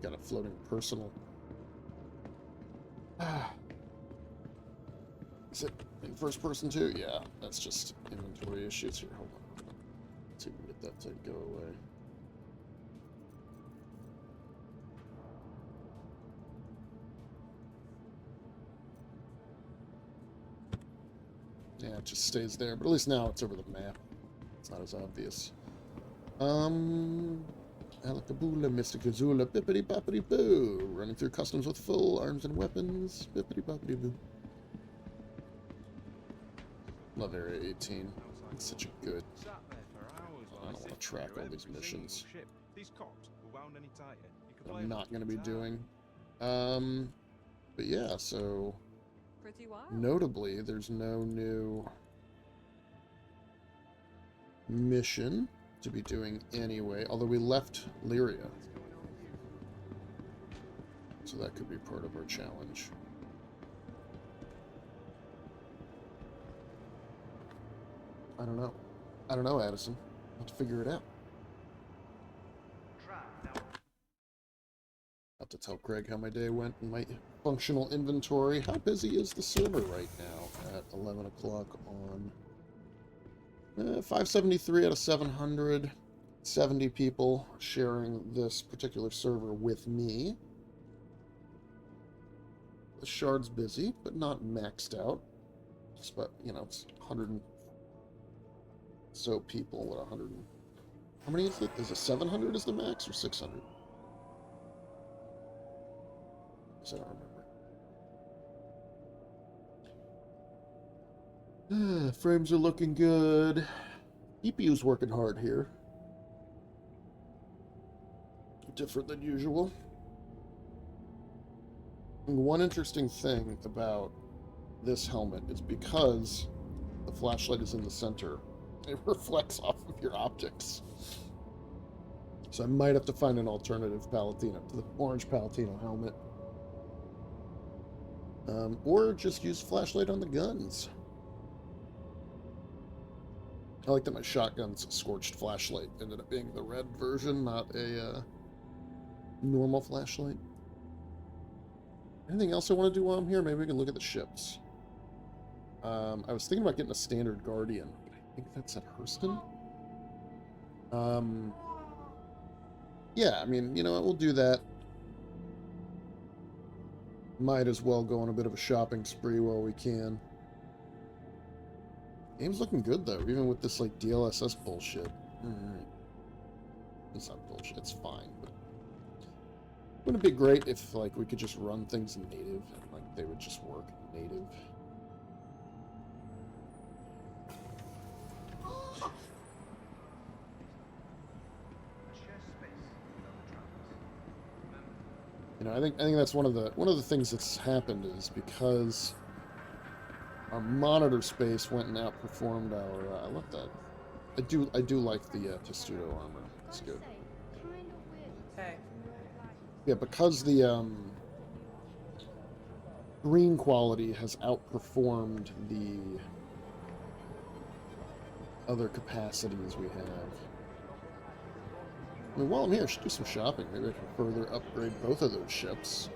Got a floating personal. Is it in first person too? Yeah, that's just inventory issues here. Hold on. Let's see if we can get that to go away. Yeah, it just stays there, but at least now it's over the map. It's not as obvious. Alakabula, Mystica Zula, bippity boppity boo. Running through customs with full arms and weapons. Bippity boppity boo. Love Area 18. It's such a good. I don't want to track all these missions that I'm not going to be doing. But yeah, so Pretty wild. notably, there's no new mission to be doing anyway, although we left Lyria. So that could be part of our challenge. I don't know. I don't know, Addison. I'll have to figure it out. Have to tell Craig how my day went in my functional inventory. How busy is the server right now at 11 o'clock on 573 out of 700. 70 people sharing this particular server with me. The shard's busy, but not maxed out. But, you know, it's 100 and so people. What, 100? How many is it? Is it 700 is the max or 600? I don't remember. Frames are looking good. EPU's working hard here. different than usual. And one interesting thing about this helmet is because the flashlight is in the center, it reflects off of your optics. So I might have to find an alternative Palatino to the orange Palatino helmet. Or just use flashlight on the guns. I like that my shotgun's scorched flashlight ended up being the red version, not a normal flashlight. Anything else I want to do while I'm here? Maybe we can look at the ships. I was thinking about getting a standard Guardian. I think that's at Hurston. Yeah, I mean, you know what? We'll do that. Might as well go on a bit of a shopping spree while we can. Game's looking good, though, even with this, like, DLSS bullshit. Alright. It's not bullshit, it's fine, but... Wouldn't it be great if, like, we could just run things in native, and, like, they would just work in native? You know, I think that's one of the things that's happened is because our monitor space went and outperformed our. I love that. I do like the Testudo armor. It's good. Hey. Yeah, because the green quality has outperformed the other capacities we have. I mean, while I'm here, I should do some shopping. Maybe I can further upgrade both of those ships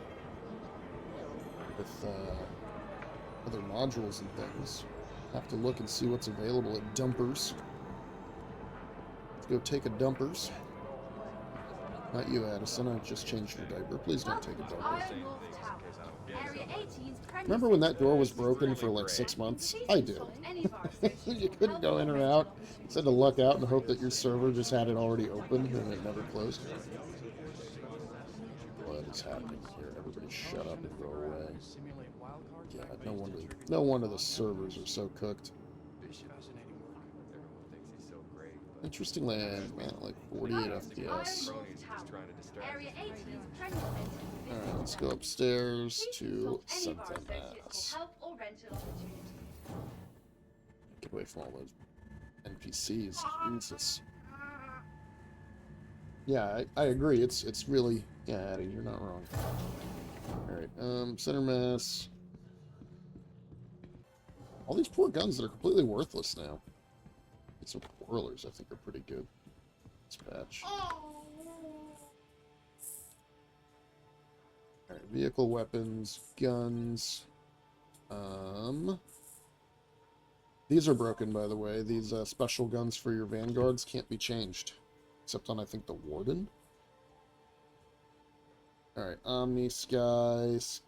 with other modules and things. Have to look and see what's available at dumpers. Let's go take a dumpers. Not you, Addison. I just changed your diaper. Please don't take a dumper. Remember when that door was broken for like 6 months? I do. You couldn't go in or out. You just had to luck out and hope that your server just had it already open and it never closed. What is happening here? Everybody shut up and go away. Yeah, no wonder the servers are so cooked. Interesting land, man, like 48 FPS. Alright, let's go upstairs to something else. Get away from all those NPCs. Jesus. Yeah, I agree. It's really... Yeah, Addie, you're not wrong. Alright, center mass. All these poor guns that are completely worthless now. Some whirlers, I think, are pretty good. Dispatch. Alright, vehicle weapons, guns. These are broken, by the way. These special guns for your vanguards can't be changed. Except on, I think, the Warden. Alright, Omni, Skies,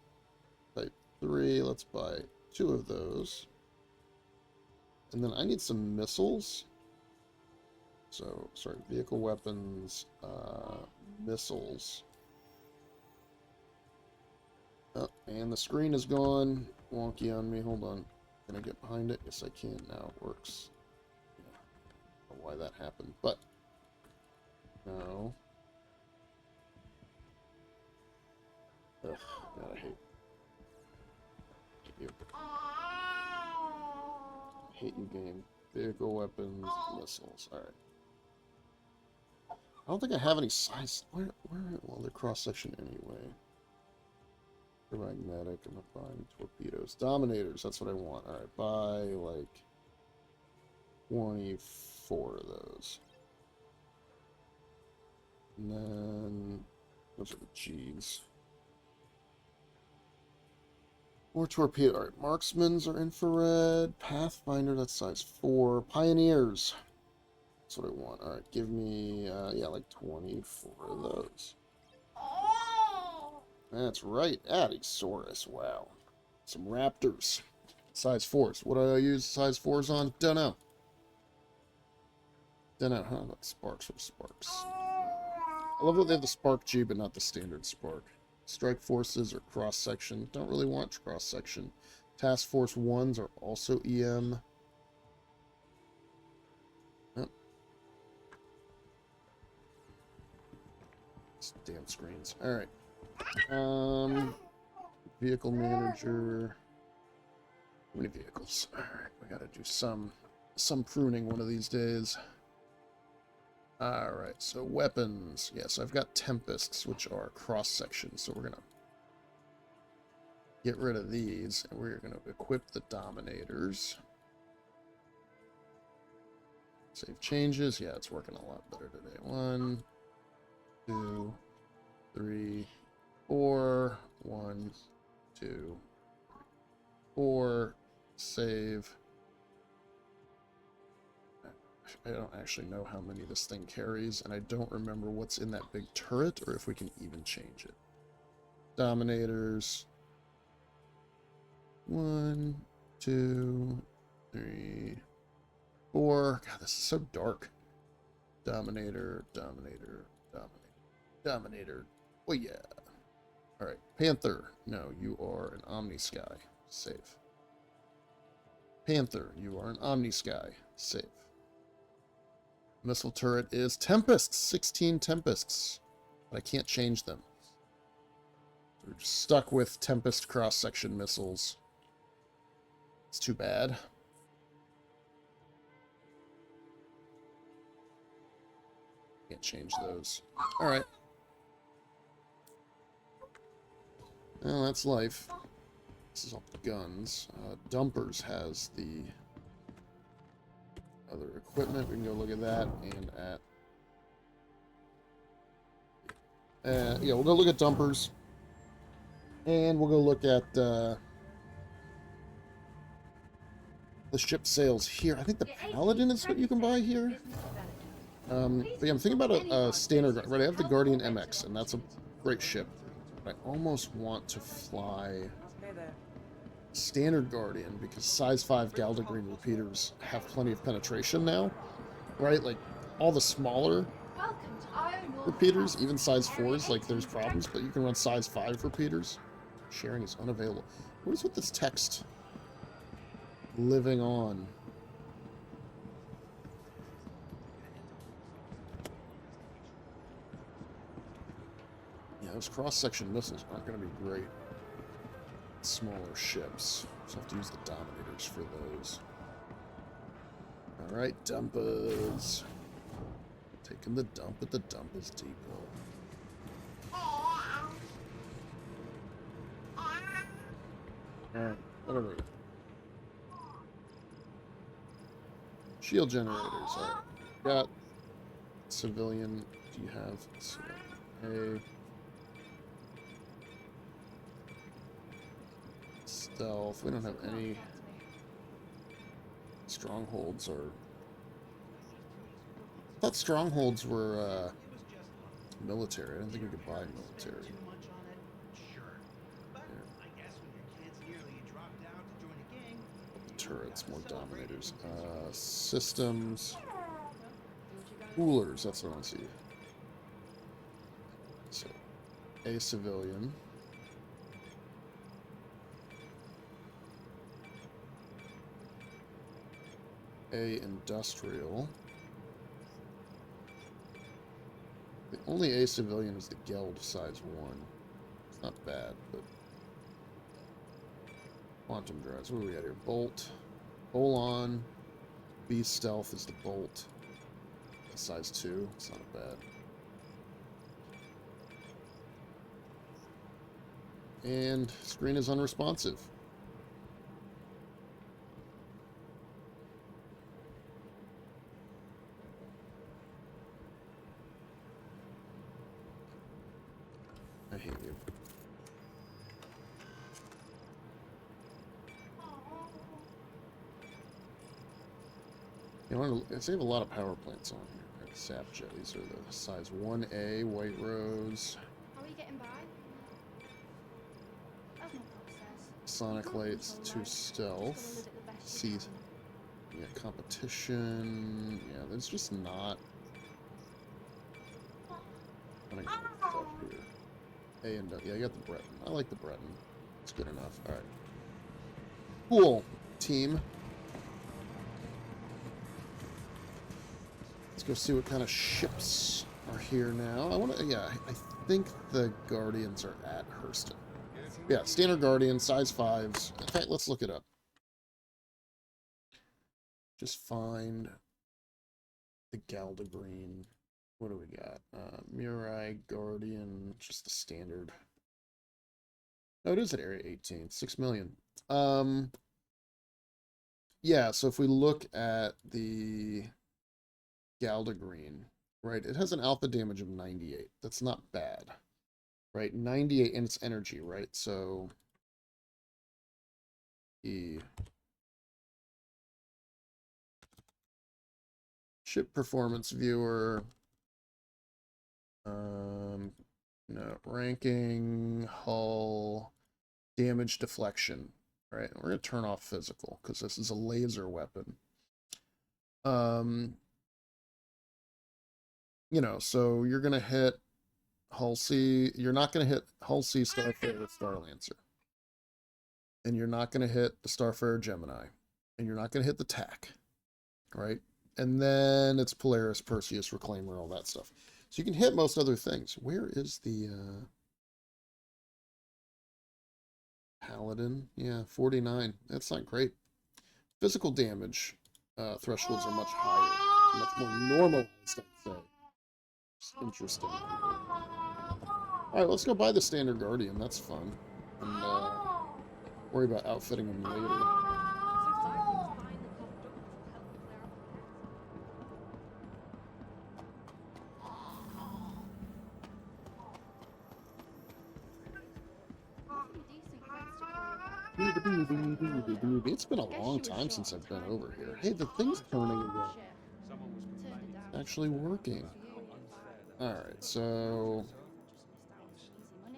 Type 3. Let's buy 2 of those. And then I need some missiles. So, sorry, vehicle weapons, missiles. Oh, and the screen is gone. Wonky on me. Hold on. Can I get behind it? Yes, I can. Now it works. Yeah. I don't know why that happened, but no. Ugh, God, I hate you. I hate you, game. Vehicle weapons, missiles. All right. I don't think I have any size. Well, they're cross-section anyway. They're magnetic. I'm not buying torpedoes. Dominators, that's what I want. Alright, buy, like, 24 of those. And then, those are the G's. More torpedo. Alright, marksmans are infrared. Pathfinder, that's size 4. Pioneers. That's what I want. Alright, give me, yeah, like 24 of those. That's right, Addysaurus. Wow. Some raptors. Size 4s. What do I use size 4s on? Dunno. Dunno, huh? Like sparks or sparks. I love that they have the Spark G, but not the standard Spark. Strike Forces or cross-section. Don't really want cross-section. Task Force 1s are also EM. Damn screens. All right. Vehicle manager. How many vehicles? All right, we gotta do some pruning one of these days. All right, so weapons. Yes, I've got Tempests, which are cross sections. So we're gonna get rid of these, and we're gonna equip the Dominators. Save changes. Yeah, it's working a lot better today. 1, 2, 3, 4. 1, 2, 4. Save. I don't actually know how many this thing carries, and I don't remember what's in that big turret, or if we can even change it. Dominators. 1, 2, 3, 4. God, this is so dark. Dominator, Dominator, Dominator, Dominator. Oh yeah. Alright, Panther. No, you are an Omni-Sky. Save. Panther, you are an Omni-Sky. Save. Missile turret is Tempests. 16 Tempests. But I can't change them. We're stuck with Tempest cross-section missiles. It's too bad. Can't change those. Alright. Well, that's life. This is all guns. Dumpers has the other equipment. We can go look at that and at... yeah, we'll go look at Dumpers. And we'll go look at the ship sales here. I think the Paladin is what you can buy here. But yeah, I'm thinking about a standard... Right, I have the Guardian MX, and that's a great ship. But I almost want to fly standard Guardian, because size 5 Galdagreen repeaters have plenty of penetration now. Right? Like, all the smaller repeaters, even size 4s, like, there's problems, but you can run size 5 repeaters. Sharing is unavailable. What is with this text? Living on. Yeah, those cross-section missiles aren't going to be great. Smaller ships. So I have to use the Dominators for those. Alright, Dumpers. Taking the dump at the Dumpers Depot. Alright, what are we? Shield generators. Alright. Got civilian. Do you have civilian? Stealth. We don't have any strongholds or... I thought strongholds were military. I didn't think we could buy military. Turrets, more Dominators. Systems. Coolers, that's what I want to see. So, a civilian. A industrial. The only A civilian is the Geld size 1. It's not bad, but... Quantum drives. What do we got here? Bolt. Bolon. B stealth is the bolt. That's size 2. It's not bad. And screen is unresponsive. I hate you. You want to save a lot of power plants on here. Right, sap jellies are the size 1A, White Rose. How are you getting by? That's not what it says. Sonic Lights, 2 stealth. See, yeah, competition. Yeah, there's just not. I think stuff here. A and yeah, I got the Breton. I like the Breton. It's good enough. All right. Cool, team. Let's go see what kind of ships are here now. I want to, yeah, I think the Guardians are at Hurston. Yeah, standard Guardian, size 5s. In fact, let's look it up. Just find the Galdagreen. What do we got? Murai, Guardian, just the standard. Oh, it is at Area 18, 6 million. Yeah, so if we look at the Galdagreen, right, it has an alpha damage of 98. That's not bad, right? 98 in its energy, right? So the ship performance viewer, no, ranking, hull, damage deflection, right? We're going to turn off physical because this is a laser weapon. You know, so you're going to hit Hull C. You're not going to hit Hull C, Starfarer, Starlancer. And you're not going to hit the Starfarer Gemini. And you're not going to hit the TAC, right? And then it's Polaris, Perseus, Reclaimer, all that stuff. So you can hit most other things. Where is the Paladin? Yeah, 49. That's not great. Physical damage thresholds are much higher. Much more normalized, I'd say. It's interesting. Alright, let's go buy the standard Guardian. That's fun. And worry about outfitting him later. It's been a long time since I've been over here. Hey, the thing's turning again. It's actually working. Alright, so...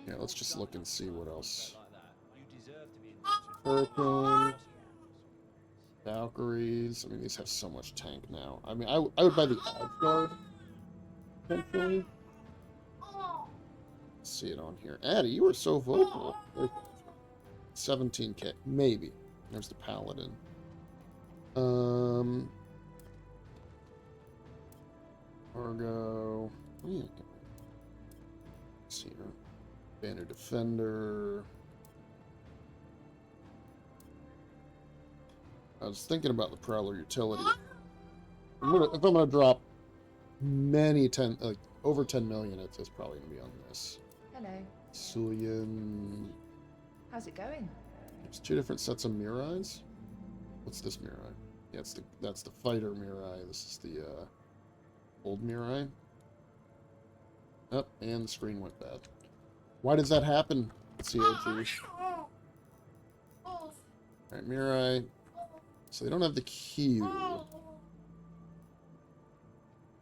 yeah, let's just look and see what else. Hurricane. Valkyries. I mean, these have so much tank now. I mean, I would buy the Asgard. Potentially. Let's see it on here. Addie, you were so vocal. 17k. Maybe. There's the Paladin. Argo. Yeah. Let's see here. Banner Defender. I was thinking about the Prowler utility. If I'm gonna drop over 10 million, it's probably gonna be on this. Hello. Sulian. How's it going? There's 2 different sets of Mirais. What's this Mirai? Yeah, that's the fighter Mirai. This is the old Mirai. Oh, and the screen went bad. Why does that happen? COG. Alright, Mirai. So they don't have the Q. I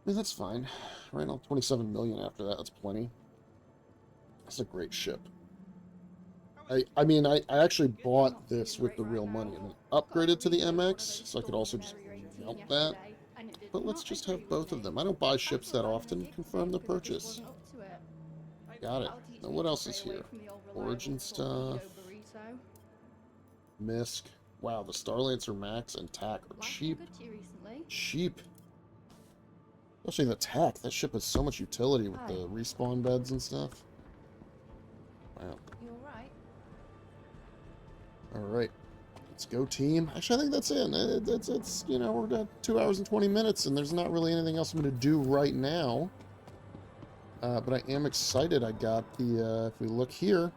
mean, that's fine. Right now, 27 million after that. That's plenty. That's a great ship. I mean, I actually bought this with the real money and then upgraded to the MX, so I could also just mount that. But let's just have both of them. I don't buy ships that often. Confirm the purchase. Got it. Now, what else is here? Origin stuff. Misk. Wow, the Starlancer Max and TAC are cheap. Cheap. Especially the TAC. That ship has so much utility with the respawn beds and stuff. Wow. You alright? Alright. Let's go, team. Actually, I think that's it. It's you know, we're at 2 hours and 20 minutes, and there's not really anything else I'm going to do right now. But I am excited. I got the, if we look here,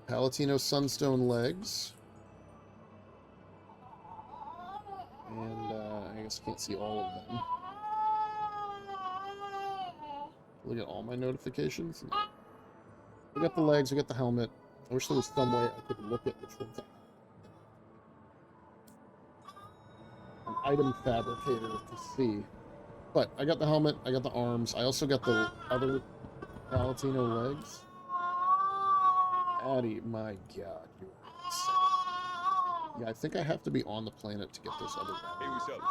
Palatino Sunstone legs. And I guess I can't see all of them. Look at all my notifications. We got the legs, we got the helmet. I wish there was some way I could look at which ones. An item fabricator to see. But I got the helmet, I got the arms, I also got the other Palatino legs. Addie, my god, you're insane. Yeah, I think I have to be on the planet to get those other guys. Hey, what's up?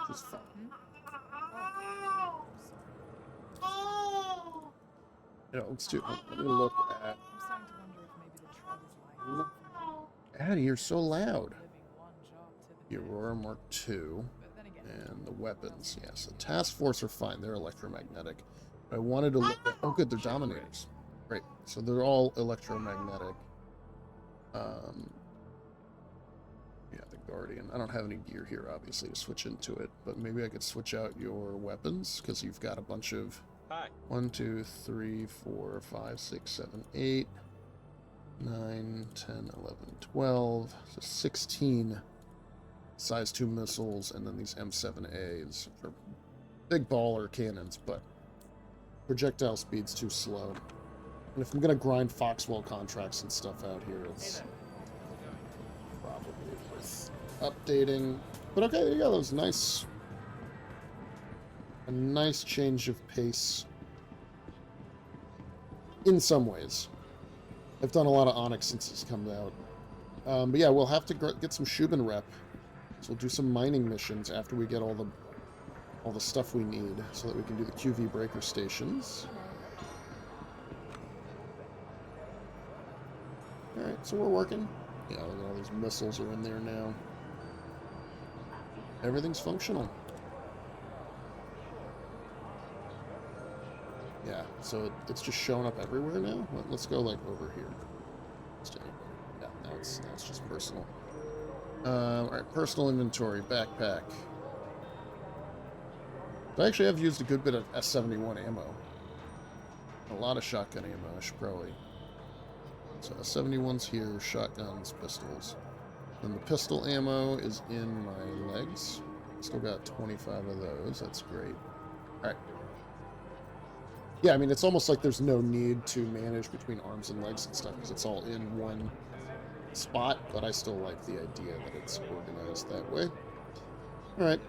Which is fun. You know, let's do. Let me look at. I'm starting to wonder if maybe the travel's like Addie, you're so loud. living one job to the The Aurora Mark II. But then again, And the weapons, yes. The task force are fine. They're electromagnetic. I wanted to look at... Oh, good, they're dominators. Great. So they're all electromagnetic. Yeah, the Guardian. I don't have any gear here, obviously, to switch into it. But maybe I could switch out your weapons, because you've got a bunch of... Hi. 1, 2, 3, 4, 5, 6, 7, 8, 9, 10, 11, 12. So 16 size 2 missiles, and then these M7As. They're big baller cannons, but projectile speed's too slow. And if I'm going to grind Foxwell contracts and stuff out here, it's probably worth updating. But okay, there you go. That was nice. A nice change of pace. In some ways. I've done a lot of Onyx since it's come out. But yeah, we'll have to get some Shubin rep. So we'll do some mining missions after we get all the stuff we need so that we can do the QV breaker stations. Alright, so we're working. Yeah, look at all these missiles are in there now. Everything's functional. Yeah, so it's just showing up everywhere now? Let's go, like, over here. Yeah, now it's just personal. Alright, personal inventory, backpack. So I actually have used a good bit of S71 ammo. A lot of shotgun ammo, I should probably... So S71's here, shotguns, pistols. And the pistol ammo is in my legs. Still got 25 of those, that's great. Alright. Yeah, I mean, it's almost like there's no need to manage between arms and legs and stuff, because it's all in one spot, but I still like the idea that it's organized that way. Alright.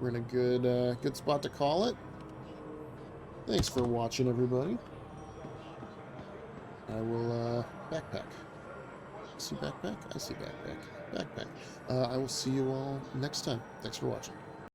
We're in a good spot to call it. Thanks for watching, everybody. I will, backpack. See backpack? I see backpack. Backpack. I will see you all next time. Thanks for watching.